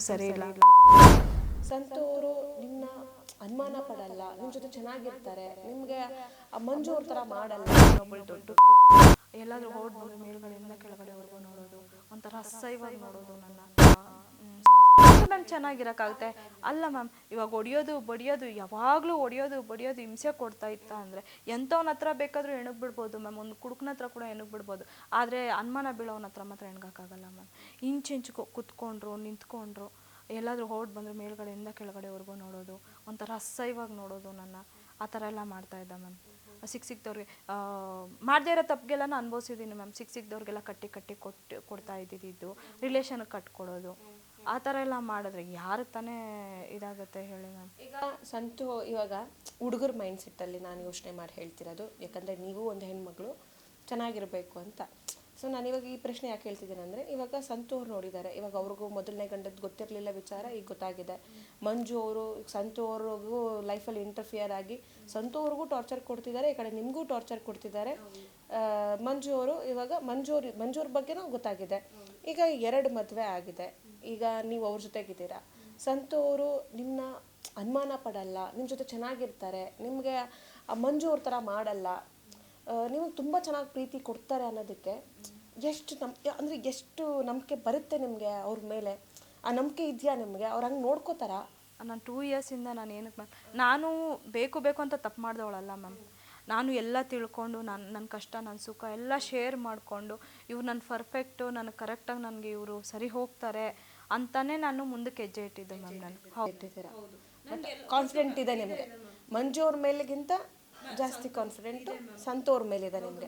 ಸರಿ ಇಲ್ಲ. ಸಂತು ಅವರು ನಿಮ್ಮನ್ನ ಅನುಮಾನ ಪಡಲ್ಲ, ನಿಮ್ಮ ಜೊತೆ ಚೆನ್ನಾಗಿರ್ತಾರೆ, ನಿಮಗೆ ಮಂಜು ಅವ್ರ ಥರ ಮಾಡಲ್ಲ. ಇನ್ನೊಬ್ಬಳು ದೊಡ್ಡ ಎಲ್ಲಾದರೂ ಹೊರಡು ಬಂದು ಮೇಲ್ಗಡೆಯಿಂದ ಕೆಳಗಡೆವರೆಗೂ ನೋಡೋದು, ಒಂಥರ ಅಸಹ್ಯವಾಗಿ ನೋಡೋದು ನನ್ನ. ಮ್ಯಾಮ್ ಚೆನ್ನಾಗಿರೋಕ್ಕಾಗುತ್ತೆ ಅಲ್ಲ ಮ್ಯಾಮ್. ಇವಾಗ ಹೊಡಿಯೋದು ಬಡಿಯೋದು, ಯಾವಾಗಲೂ ಹೊಡಿಯೋದು ಬಡಿಯೋದು ಹಿಂಸೆ ಕೊಡ್ತಾ ಇತ್ತ ಅಂದರೆ ಎಂಥವ್ನ ಹತ್ರ ಬೇಕಾದರೂ ಎಣಗ್ ಬಿಡ್ಬೋದು ಮ್ಯಾಮ್, ಒಂದು ಕುಡುಕನ ಹತ್ರ ಕೂಡ ಎಣಗ್ ಬಿಡ್ಬೋದು. ಆದರೆ ಅನುಮಾನ ಬೀಳೋನ ಹತ್ರ ಮಾತ್ರ ಎಣ್ಗೋಕ್ಕಾಗಲ್ಲ ಮ್ಯಾಮ್. ಇಂಚಿಂಚು ಕುತ್ಕೊಂಡ್ರು ನಿಂತ್ಕೊಂಡ್ರು ಎಲ್ಲಾದರೂ ಹೊರಡು ಬಂದರೆ ಮೇಲ್ಗಡೆಯಿಂದ ಕೆಳಗಡೆವರೆಗೂ ನೋಡೋದು, ಒಂಥರ ಅಸಹ್ಯವಾಗಿ ನೋಡೋದು ನನ್ನ. ಆ ಥರ ಎಲ್ಲ ಮಾಡ್ತಾಯಿದ್ದ ಮ್ಯಾಮ್. ಸಿಕ್ದವ್ರಿಗೆ ಮಾಡದೇ ಇರೋ ತಪ್ಪಿಗೆಲ್ಲ ಅನುಭವಿಸಿದ್ದೀನಿ ಮ್ಯಾಮ್. ಸಿಕ್ದವ್ರಿಗೆಲ್ಲ ಕಟ್ಟಿ ಕೊಡ್ತಾ ಇದ್ದಿದ್ದು, ರಿಲೇಷನ್ಗೆ ಕಟ್ಕೊಡೋದು, ಆ ಥರ ಎಲ್ಲ ಮಾಡಿದ್ರೆ ಯಾರು ತಾನೇ ಇದಾಗುತ್ತೆ ಹೇಳಿ ಮ್ಯಾಮ್. ಈಗ ಸಂತು ಇವಾಗ ಹುಡುಗರ ಮೈಂಡ್ ಸೆಟ್ಟಲ್ಲಿ ನಾನು ಯೋಚನೆ ಮಾಡಿ ಹೇಳ್ತಿರೋದು, ಯಾಕಂದರೆ ನೀವು ಒಂದು ಹೆಣ್ಮಗಳು ಚೆನ್ನಾಗಿರಬೇಕು ಅಂತ. ಸೊ ನಾನಿವಾಗ ಈ ಪ್ರಶ್ನೆ ಯಾಕೆ ಹೇಳ್ತಿದ್ದೀನಿ ಅಂದರೆ, ಇವಾಗ ಸಂತು ಅವ್ರು ನೋಡಿದ್ದಾರೆ, ಇವಾಗ ಅವ್ರಿಗೂ ಮೊದಲನೇ ಗಂಡದ್ದು ಗೊತ್ತಿರಲಿಲ್ಲ ವಿಚಾರ, ಈಗ ಗೊತ್ತಾಗಿದೆ. ಮಂಜು ಅವರು ಸಂತು ಅವ್ರಿಗೂ ಲೈಫಲ್ಲಿ ಇಂಟರ್ಫಿಯರ್ ಆಗಿ ಸಂತು ಅವ್ರಿಗೂ ಟಾರ್ಚರ್ ಕೊಡ್ತಿದ್ದಾರೆ, ಈ ಕಡೆ ನಿಮಗೂ ಟಾರ್ಚರ್ ಕೊಡ್ತಿದ್ದಾರೆ. ಮಂಜು ಅವರು ಇವಾಗ ಮಂಜೂರ ಬಗ್ಗೆನೂ ಗೊತ್ತಾಗಿದೆ. ಈಗ 2 ಮದುವೆ ಆಗಿದೆ, ಈಗ ನೀವು ಅವ್ರ ಜೊತೆಗಿದ್ದೀರಾ. ಸಂತು ಅವರು ನಿಮ್ಮನ್ನ ಅನುಮಾನ ಪಡಲ್ಲ, ನಿಮ್ಮ ಜೊತೆ ಚೆನ್ನಾಗಿರ್ತಾರೆ, ನಿಮಗೆ ಮಂಜು ಅವ್ರ ಥರ ಮಾಡಲ್ಲ, ನಿಮಗೆ ತುಂಬ ಚೆನ್ನಾಗಿ ಪ್ರೀತಿ ಕೊಡ್ತಾರೆ ಅನ್ನೋದಕ್ಕೆ ಎಷ್ಟು ನಂಬಿಕೆ ಬರುತ್ತೆ ನಿಮಗೆ ಅವ್ರ ಮೇಲೆ? ಆ ನಂಬಿಕೆ ಇದೆಯಾ ನಿಮಗೆ? ಅವ್ರು ಹಂಗೆ ನೋಡ್ಕೋತಾರ? ನಾನು 2 ಇಯರ್ಸಿಂದ ನಾನು ಏನಕ್ಕೆ ಮ್ಯಾಮ್, ನಾನು ಬೇಕು ಅಂತ ತಪ್ಪು ಮಾಡಿದವಳಲ್ಲ ಮ್ಯಾಮ್. ನಾನು ಎಲ್ಲ ತಿಳ್ಕೊಂಡು ನನ್ನ ಕಷ್ಟ ನನ್ನ ಸುಖ ಎಲ್ಲ ಶೇರ್ ಮಾಡಿಕೊಂಡು ಇವ್ರು ನನ್ನ ಪರ್ಫೆಕ್ಟು, ನನಗೆ ಕರೆಕ್ಟಾಗಿ ನನಗೆ ಇವರು ಸರಿ ಹೋಗ್ತಾರೆ ಅಂತಲೇ ನಾನು ಮುಂದಕ್ಕೆ ಹೆಜ್ಜೆ ಇಟ್ಟಿದ್ದೆ ಮ್ಯಾಮ್. ನಾನು ಇಟ್ಟಿದ್ದೀರಾ, ಕಾನ್ಫಿಡೆಂಟ್ ಇದೆ ನಿಮಗೆ. ಮಂಜು ಅವ್ರ ಮೇಲೆಗಿಂತ ಜಾಸ್ತಿ ಕಾನ್ಫಿಡೆಂಟ್ ಸಂತು ಅವ್ರ ಮೇಲಿದೆ ನಿಮಗೆ.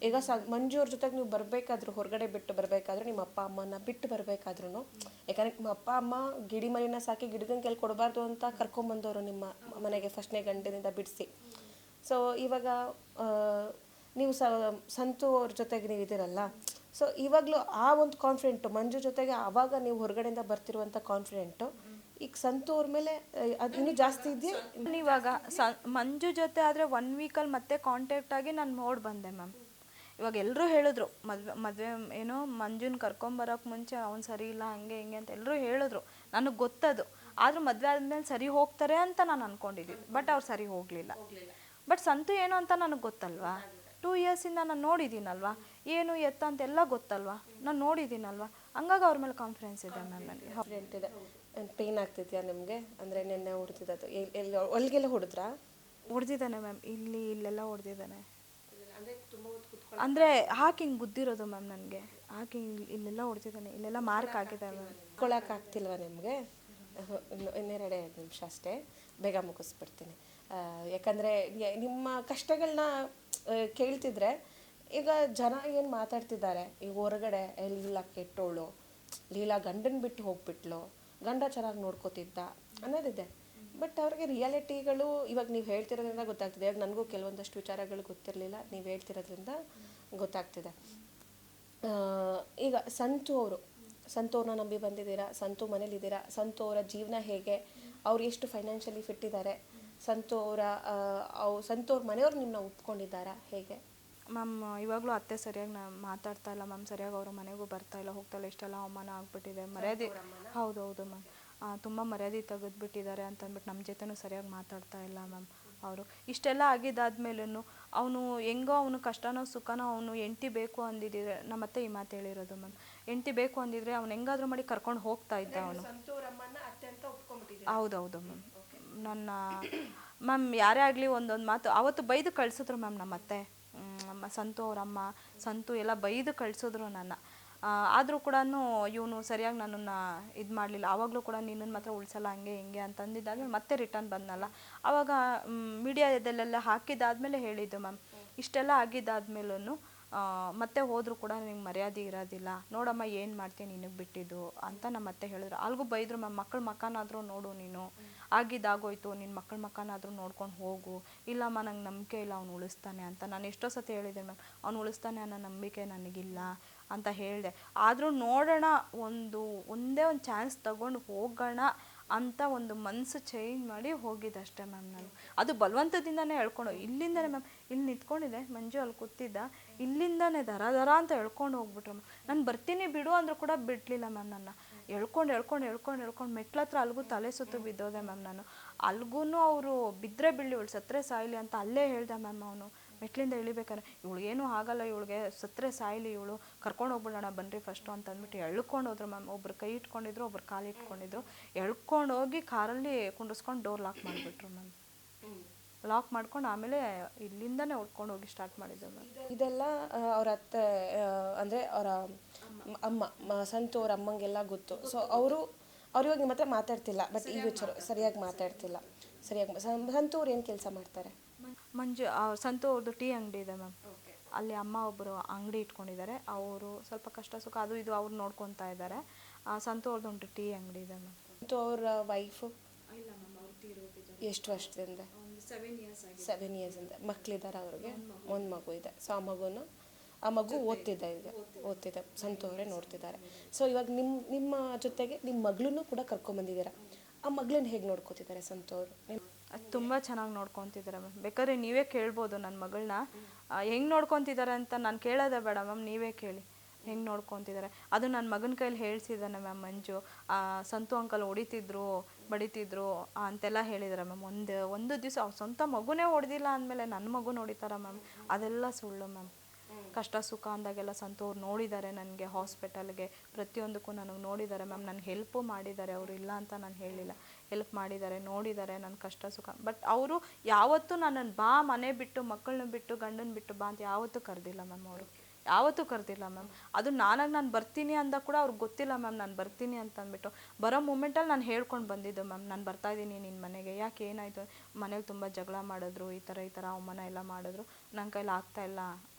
ಈಗ ಮಂಜು ಅವ್ರ ಜೊತೆಗೆ ನೀವು ಬರಬೇಕಾದ್ರೂ, ಹೊರಗಡೆ ಬಿಟ್ಟು ಬರಬೇಕಾದ್ರೂ, ನಿಮ್ಮ ಅಪ್ಪ ಅಮ್ಮನ ಬಿಟ್ಟು ಬರಬೇಕಾದ್ರೂ, ಯಾಕಂದರೆ ನಿಮ್ಮ ಅಪ್ಪ ಅಮ್ಮ ಗಿಡಿ ಮರಿನ ಸಾಕಿ ಗಿಡದನ್ನ ಕೆಲ್ ಕೊಡಬಾರ್ದು ಅಂತ ಕರ್ಕೊಂಬಂದವರು ನಿಮ್ಮ ಮನೆಗೆ ಫಸ್ಟ್ನೇ ಗಂಡಿನಿಂದ ಬಿಡಿಸಿ. ಸೊ ಇವಾಗ ನೀವು ಸಂತು ಅವ್ರ ಜೊತೆಗೆ ನೀವು ಇದ್ದೀರಲ್ಲ, ಸೊ ಇವಾಗಲೂ ಆ ಒಂದು ಕಾನ್ಫಿಡೆಂಟು ಮಂಜು ಜೊತೆಗೆ ಆವಾಗ ನೀವು ಹೊರಗಡೆಯಿಂದ ಬರ್ತಿರುವಂಥ ಕಾನ್ಫಿಡೆಂಟು ಈಗ ಸಂತು ಅವ್ರ ಮೇಲೆ ಅದು ಇನ್ನೂ ಜಾಸ್ತಿ ಇದೆಯಾ? ಇವಾಗ ಮಂಜು ಜೊತೆ ಆದರೆ 1 ವೀಕಲ್ಲಿ ಮತ್ತೆ ಕಾಂಟ್ಯಾಕ್ಟ್ ಆಗಿ ನಾನು ನೋಡಿ ಬಂದೆ ಮ್ಯಾಮ್. ಇವಾಗ ಎಲ್ಲರೂ ಹೇಳಿದ್ರು ಮದುವೆ ಏನೋ ಮಂಜುನ ಕರ್ಕೊಂಬರೋಕ್ಕೆ ಮುಂಚೆ ಅವ್ನು ಸರಿ ಇಲ್ಲ ಹಂಗೆ ಹಿಂಗೆ ಅಂತ ಎಲ್ಲರೂ ಹೇಳಿದ್ರು, ನನಗೆ ಗೊತ್ತದು. ಆದರೂ ಮದುವೆ ಆದಮೇಲೆ ಸರಿ ಹೋಗ್ತಾರೆ ಅಂತ ನಾನು ಅಂದ್ಕೊಂಡಿದ್ದೀನಿ, ಬಟ್ ಅವ್ರು ಸರಿ ಹೋಗಲಿಲ್ಲ. ಬಟ್ ಸಂತು ಏನು ಅಂತ ನನಗೆ ಗೊತ್ತಲ್ವಾ, 2 ಇಯರ್ಸಿಂದ ನಾನು ನೋಡಿದ್ದೀನಲ್ವಾ, ಏನು ಎತ್ತ ಅಂತೆಲ್ಲ ಗೊತ್ತಲ್ವಾ, ನಾನು ನೋಡಿದ್ದೀನಲ್ವಾ, ಹಂಗಾಗಿ ಅವ್ರ ಮೇಲೆ ಕಾನ್ಫಿಡೆನ್ಸ್ ಇದೆ ಮ್ಯಾಮ್ ನನಗೆ. ಕಾನ್ಫಿಡೆಂಟ್ ಇದೆ. ಪೇನ್ ಆಗ್ತಿದ್ಯಾ ನಿಮಗೆ? ಅಂದರೆ ನೆನ್ನೆ ಹೊಡೆದಿದ್ದು ಎಲ್ಲಿ ಹೊಲಿಗೆಲ್ಲ ಹೊಡೆದಿದ್ದಾನೆ ಮ್ಯಾಮ್, ಇಲ್ಲೆಲ್ಲ ಹೊಡೆದಿದ್ದಾನೆ. ಅಂದರೆ ಹಾಕಿ ಹಿಂಗೆ ಗುದ್ದಿರೋದು ಮ್ಯಾಮ್, ನನಗೆ ಹಾಕಿ ಇಲ್ಲೆಲ್ಲ ಹೊಡೆದಿದ್ದಾನೆ, ಇಲ್ಲೆಲ್ಲ ಮಾರ್ಕ್ ಆಗಿದೆ ಮ್ಯಾಮ್. ಕೊಳಕ್ಕಾಗ್ತಿಲ್ವ ನಿಮಗೆ? ಇನ್ನೆರಡೇ ನಿಮಿಷ ಅಷ್ಟೇ, ಬೇಗ ಮುಗಿಸ್ಬಿಡ್ತೀನಿ. ಯಾಕಂದರೆ ನಿಮ್ಮ ಕಷ್ಟಗಳನ್ನ ಕೇಳ್ತಿದ್ರೆ ಈಗ ಜನ ಏನು ಮಾತಾಡ್ತಿದ್ದಾರೆ, ಈಗ ಹೊರಗಡೆ ಲೀಲಾ ಕೆಟ್ಟೋಳು, ಲೀಲಾ ಗಂಡನ ಬಿಟ್ಟು ಹೋಗ್ಬಿಟ್ಲು, ಗಂಡ ಚೆನ್ನಾಗಿ ನೋಡ್ಕೋತಿದ್ದ ಅನ್ನೋದಿದೆ. ಬಟ್ ಅವ್ರಿಗೆ ರಿಯಾಲಿಟಿಗಳು ಇವಾಗ ನೀವು ಹೇಳ್ತಿರೋದ್ರಿಂದ ಗೊತ್ತಾಗ್ತಿದೆ. ಇವಾಗ ನನಗೂ ಕೆಲವೊಂದಷ್ಟು ವಿಚಾರಗಳು ಗೊತ್ತಿರಲಿಲ್ಲ, ನೀವು ಹೇಳ್ತಿರೋದ್ರಿಂದ ಗೊತ್ತಾಗ್ತಿದೆ. ಈಗ ಸಂತು ಅವ್ರನ್ನ ನಂಬಿ ಬಂದಿದ್ದೀರಾ, ಸಂತು ಮನೇಲಿದ್ದೀರಾ, ಸಂತು ಅವರ ಜೀವನ ಹೇಗೆ, ಅವ್ರು ಎಷ್ಟು ಫೈನಾನ್ಷಿಯಲಿ ಫಿಟ್ ಇದ್ದಾರೆ, ಸಂತು ಅವ್ರ ಮನೆಯವ್ರು ನಿಮ್ಮನ್ನ ಒಪ್ಕೊಂಡಿದ್ದಾರಾ ಹೇಗೆ? ಮ್ಯಾಮ್ ಇವಾಗಲೂ ಅತ್ತೆ ಸರಿಯಾಗಿ ಮಾತಾಡ್ತಾ ಇಲ್ಲ ಮ್ಯಾಮ್, ಸರಿಯಾಗಿ ಅವ್ರ ಮನೆಗೂ ಬರ್ತಾ ಇಲ್ಲ ಹೋಗ್ತಾ ಇಲ್ಲ, ಇಷ್ಟೆಲ್ಲ ಅವಮಾನ ಆಗ್ಬಿಟ್ಟಿದೆ, ಮರ್ಯಾದೆ. ಹೌದು ಮ್ಯಾಮ್, ತುಂಬ ಮರ್ಯಾದೆ ತೆಗೆದುಬಿಟ್ಟಿದ್ದಾರೆ ಅಂತ ಅಂದ್ಬಿಟ್ಟು ನಮ್ಮ ಜೊತೆನೂ ಸರಿಯಾಗಿ ಮಾತಾಡ್ತಾ ಇಲ್ಲ ಮ್ಯಾಮ್. ಅವರು ಇಷ್ಟೆಲ್ಲ ಆಗಿದ್ದಾದ್ಮೇಲೂ ಅವನು ಹೆಂಗೋ ಅವನು ಕಷ್ಟನೋ ಸುಖನೋ ಅವನು ಹೆಂಡತಿ ಬೇಕು ಅಂದಿದ್ದರೆ, ನಮ್ಮತ್ತೆ ಈ ಮಾತು ಹೇಳಿರೋದು ಮ್ಯಾಮ್, ಹೆಂಡತಿ ಬೇಕು ಅಂದಿದ್ರೆ ಅವ್ನು ಹೆಂಗಾದ್ರೂ ಮಾಡಿ ಕರ್ಕೊಂಡು ಹೋಗ್ತಾ ಇದ್ದ ಅವನು. ಹೌದು ಮ್ಯಾಮ್. ನನ್ನ ಮ್ಯಾಮ್ ಯಾರೇ ಆಗಲಿ ಒಂದೊಂದು ಮಾತು ಅವತ್ತು ಬೈದು ಕಳಿಸಿದ್ರು ಮ್ಯಾಮ್ ನಮ್ಮತ್ತೆ, ಸಂತು ಅವರಮ್ಮ ಸಂತು ಎಲ್ಲ ಬೈದು ಕಳಿಸಿದ್ರು ನನ್ನ. ಆದರೂ ಕೂಡ ಇವನು ಸರಿಯಾಗಿ ನನ್ನನ್ನು ಇದು ಮಾಡಲಿಲ್ಲ. ಆವಾಗಲೂ ಕೂಡ ನಿನ್ನನ್ನು ಮಾತ್ರ ಉಳಿಸಲ್ಲ ಹಂಗೆ ಹಿಂಗೆ ಅಂತಂದಿದ್ದಾದ್ಮೇಲೆ ಮತ್ತೆ ರಿಟರ್ನ್ ಬಂದನಲ್ಲ, ಆವಾಗ ಮೀಡಿಯಾದಲ್ಲೆಲ್ಲ ಹಾಕಿದ್ದಾದ್ಮೇಲೆ ಹೇಳಿದ್ದು ಮ್ಯಾಮ್, ಇಷ್ಟೆಲ್ಲ ಆಗಿದ್ದಾದ್ಮೇಲೂ ಮತ್ತೆ ಹೋದರೂ ಕೂಡ ನಿನಗೆ ಮರ್ಯಾದೆ ಇರೋದಿಲ್ಲ, ನೋಡಮ್ಮ ಏನು ಮಾಡ್ತೀನಿ ನಿನಗೆ ಬಿಟ್ಟಿದ್ದು ಅಂತ ನಮ್ಮತ್ತೆ ಹೇಳಿದ್ರು. ಅಲ್ಗೂ ಬೈದರು ಮ್ಯಾಮ್, ಮಕ್ಕಳ ಮಕ್ಕನಾದರೂ ನೋಡು ನೀನು, ಆಗಿದ್ದಾಗೋಯ್ತು, ನಿನ್ನ ಮಕ್ಕಳ ಮಕ್ಕನಾದರೂ ನೋಡ್ಕೊಂಡು ಹೋಗು, ಇಲ್ಲಮ್ಮ ನಂಗೆ ನಂಬಿಕೆ ಇಲ್ಲ ಅವ್ನು ಉಳಿಸ್ತಾನೆ ಅಂತ. ನಾನು ಎಷ್ಟೋ ಸತಿ ಹೇಳಿದ್ದೆ ಮ್ಯಾಮ್, ಅವ್ನು ಉಳಿಸ್ತಾನೆ ಅನ್ನೋ ನಂಬಿಕೆ ನನಗಿಲ್ಲ ಅಂತ ಹೇಳಿದೆ. ಆದರೂ ನೋಡೋಣ, ಒಂದೇ ಒಂದು ಚಾನ್ಸ್ ತಗೊಂಡು ಹೋಗೋಣ ಅಂತ ಒಂದು ಮನಸ್ಸು ಚೇಂಜ್ ಮಾಡಿ ಹೋಗಿದ್ದಷ್ಟೇ ಮ್ಯಾಮ್ ನಾನು. ಅದು ಬಲವಂತದಿಂದನೇ ಹೇಳ್ಕೊಂಡು ಇಲ್ಲಿಂದನೇ ಮ್ಯಾಮ್, ಇಲ್ಲಿ ನಿಂತ್ಕೊಂಡಿದ್ದೆ ಮಂಜು ಅಲ್ಲಿ ಕೂತಿದ್ದ, ಇಲ್ಲಿಂದನೇ ದರ ದರ ಅಂತ ಎಳ್ಕೊಂಡು ಹೋಗ್ಬಿಟ್ರು ಮ್ಯಾಮ್. ನಾನು ಬರ್ತೀನಿ ಬಿಡು ಅಂದರೂ ಕೂಡ ಬಿಡಲಿಲ್ಲ ಮ್ಯಾಮ್. ನನ್ನ ಎಳ್ಕೊಂಡು ಮೆಟ್ಲ ಹತ್ರ ಅಲ್ಗೂ ತಲೆ ಸುತ್ತು ಬಿದ್ದೋದೆ ಮ್ಯಾಮ್. ನಾನು ಅಲ್ಗೂ ಅವರು ಬಿದ್ದರೆ ಬೀಳಲಿ ಇವಳು ಸತ್ತರೆ ಸಾಯಲಿ ಅಂತ ಅಲ್ಲೇ ಹೇಳ್ದೆ ಮ್ಯಾಮ್. ಅವನು ಮೆಟ್ಲಿಂದ ಇಳಿಬೇಕಾದ್ರೆ ಇವಳಿಗೇನು ಆಗಲ್ಲ, ಇವಳಿಗೆ ಸತ್ತರೆ ಸಾಯಲಿ, ಇವಳು ಕರ್ಕೊಂಡು ಹೋಗ್ಬಿಡೋಣ ಬನ್ನಿರಿ ಫಸ್ಟು ಅಂತ ಅಂದ್ಬಿಟ್ಟು ಎಳ್ಕೊಂಡು ಹೋದ್ರು ಮ್ಯಾಮ್. ಒಬ್ರು ಕೈ ಇಟ್ಕೊಂಡಿದ್ರು, ಒಬ್ರು ಕಾಲು ಇಟ್ಕೊಂಡಿದ್ರು. ಎಳ್ಕೊಂಡು ಹೋಗಿ ಕಾರಲ್ಲಿ ಕುಂಡಿಸ್ಕೊಂಡು ಡೋರ್ ಲಾಕ್ ಮಾಡಿಬಿಟ್ರು ಮ್ಯಾಮ್. ಲಾಕ್ ಮಾಡ್ಕೊಂಡು ಆಮೇಲೆ ಇಲ್ಲಿಂದನೇ ಹೊಡ್ಕೊಂಡು ಹೋಗಿ ಸ್ಟಾರ್ಟ್ ಮಾಡಿದ್ದೆ ಮ್ಯಾಮ್. ಇದೆಲ್ಲ ಅವ್ರ ಅತ್ತೆ ಅಂದರೆ ಅವರ ಅಮ್ಮ ಸಂತು ಅವ್ರ ಅಮ್ಮಂಗೆಲ್ಲ ಗೊತ್ತು. ಸೊ ಅವರು ಇವಾಗ ನಿಮ್ಮ ಹತ್ರ ಮಾತಾಡ್ತಿಲ್ಲ, ಬಟ್ ಈ ವಿಚಾರ ಸರಿಯಾಗಿ ಮಾತಾಡ್ತಿಲ್ಲ. ಸಂತು ಅವ್ರು ಏನು ಕೆಲಸ ಮಾಡ್ತಾರೆ? ಸಂತು ಅವ್ರದ್ದು ಟೀ ಅಂಗಡಿ ಇದೆ ಮ್ಯಾಮ್. ಅಲ್ಲಿ ಅಮ್ಮ ಒಬ್ಬರು ಅಂಗಡಿ ಇಟ್ಕೊಂಡಿದ್ದಾರೆ. ಅವರು ಸ್ವಲ್ಪ ಕಷ್ಟ ಸುಖ ಅದು ಇದು ಅವ್ರು ನೋಡ್ಕೊತಾ ಇದ್ದಾರೆ. ಸಂತು ಅವ್ರದ್ದು ಒಂದು ಟೀ ಅಂಗಡಿ ಇದೆ ಮ್ಯಾಮ್. ಸಂತು ಅವ್ರ ವೈಫು ಇಲ್ಲ ಮ್ಯಾಮ್, ಅವ್ರು ತೀರೋಗಿದ್ದಾರೆ. ಎಷ್ಟು ವರ್ಷದಿಂದ? 7 years ಆಗಿದೆ. 7 years ಇಂದ. ಮಕ್ಕಳಿದ್ದಾರೆ ಅವ್ರಿಗೆ? ಒಂದು ಮಗು ಇದೆ. ಸೊ ಆ ಮಗು ಓದ್ತಿದೆ ಸಂತು ಅವರೇ ನೋಡ್ತಿದ್ದಾರೆ. ಸೊ ಇವಾಗ ನಿಮ್ಮ ಜೊತೆಗೆ ನಿಮ್ಮ ಮಗಳನ್ನೂ ಕೂಡ ಕರ್ಕೊಂಬಂದಿದ್ದೀರಾ. ಆ ಮಗಳನ್ನ ಹೇಗೆ ನೋಡ್ಕೋತಿದ್ದಾರೆ ಸಂತು ಅವರು? ತುಂಬ ಚೆನ್ನಾಗಿ ನೋಡ್ಕೊತಿದ್ದಾರೆ ಮ್ಯಾಮ್. ಬೇಕಾದ್ರೆ ನೀವೇ ಕೇಳ್ಬೋದು ನನ್ನ ಮಗಳನ್ನ ಹೆಂಗೆ ನೋಡ್ಕೊತಿದ್ದಾರೆ ಅಂತ. ನಾನು ಕೇಳೋದೇ ಬೇಡ ಮ್ಯಾಮ್, ನೀವೇ ಕೇಳಿ ಹೆಂಗೆ ನೋಡ್ಕೊತಿದ್ದಾರೆ. ಅದು ನನ್ನ ಮಗನ ಕೈಲಿ ಹೇಳ್ಸಿದ್ದಾನೆ ಮ್ಯಾಮ್. ಮಂಜು ಸಂತು ಅಂಕಲ್ ಹೊಡಿತಿದ್ರು ಬಡಿತಿದ್ರು ಅಂತೆಲ್ಲ ಹೇಳಿದ್ದಾರೆ ಮ್ಯಾಮ್. ಒಂದು ದಿವಸ ಅವ್ರ ಸ್ವಂತ ಮಗುನೇ ಹೊಡೆದಿಲ್ಲ ಅಂದಮೇಲೆ ನನ್ನ ಮಗು ಹೊಡಿತಾರ ಮ್ಯಾಮ್? ಅದೆಲ್ಲ ಸುಳ್ಳು ಮ್ಯಾಮ್. ಕಷ್ಟ ಸುಖ ಅಂದಾಗೆಲ್ಲ ಸಂತು ಅವ್ರು ನೋಡಿದ್ದಾರೆ ನನಗೆ, ಹಾಸ್ಪಿಟಲ್ಗೆ ಪ್ರತಿಯೊಂದಕ್ಕೂ ನನಗೆ ನೋಡಿದ್ದಾರೆ ಮ್ಯಾಮ್. ನನಗೆ ಹೆಲ್ಪು ಮಾಡಿದ್ದಾರೆ ಅವರು, ಇಲ್ಲ ಅಂತ ನಾನು ಹೇಳಿಲ್ಲ. ಹೆಲ್ಪ್ ಮಾಡಿದ್ದಾರೆ, ನೋಡಿದ್ದಾರೆ ನನ್ನ ಕಷ್ಟ ಸುಖ. ಬಟ್ ಅವರು ಯಾವತ್ತೂ ನನ್ನನ್ನು ಬಾ ಮನೆ ಬಿಟ್ಟು ಮಕ್ಕಳನ್ನ ಬಿಟ್ಟು ಗಂಡನ ಬಿಟ್ಟು ಬಾ ಅಂತ ಯಾವತ್ತೂ ಕರೆದಿಲ್ಲ ಮ್ಯಾಮ್. ಅವರು ಯಾವತ್ತೂ ಕರೆದಿಲ್ಲ ಮ್ಯಾಮ್. ಅದು ನಾನು ಬರ್ತೀನಿ ಅಂದ ಕೂಡ ಅವ್ರಿಗೆ ಗೊತ್ತಿಲ್ಲ ಮ್ಯಾಮ್ ನಾನು ಬರ್ತೀನಿ ಅಂತ ಅಂದ್ಬಿಟ್ಟು. ಬರೋ ಮೂಮೆಂಟಲ್ಲಿ ನಾನು ಹೇಳ್ಕೊಂಡು ಬಂದಿದ್ದು ಮ್ಯಾಮ್, ನಾನು ಬರ್ತಾಯಿದ್ದೀನಿ ನಿನ್ನ ಮನೆಗೆ. ಯಾಕೆ ಏನಾಯಿತು? ಮನೇಲಿ ತುಂಬ ಜಗಳ ಮಾಡಿದ್ರು, ಈ ಥರ ಅವಮಾನ ಎಲ್ಲ ಮಾಡಿದ್ರು, ನನ್ನ ಕೈಲಿ ಆಗ್ತಾಯಿಲ್ಲ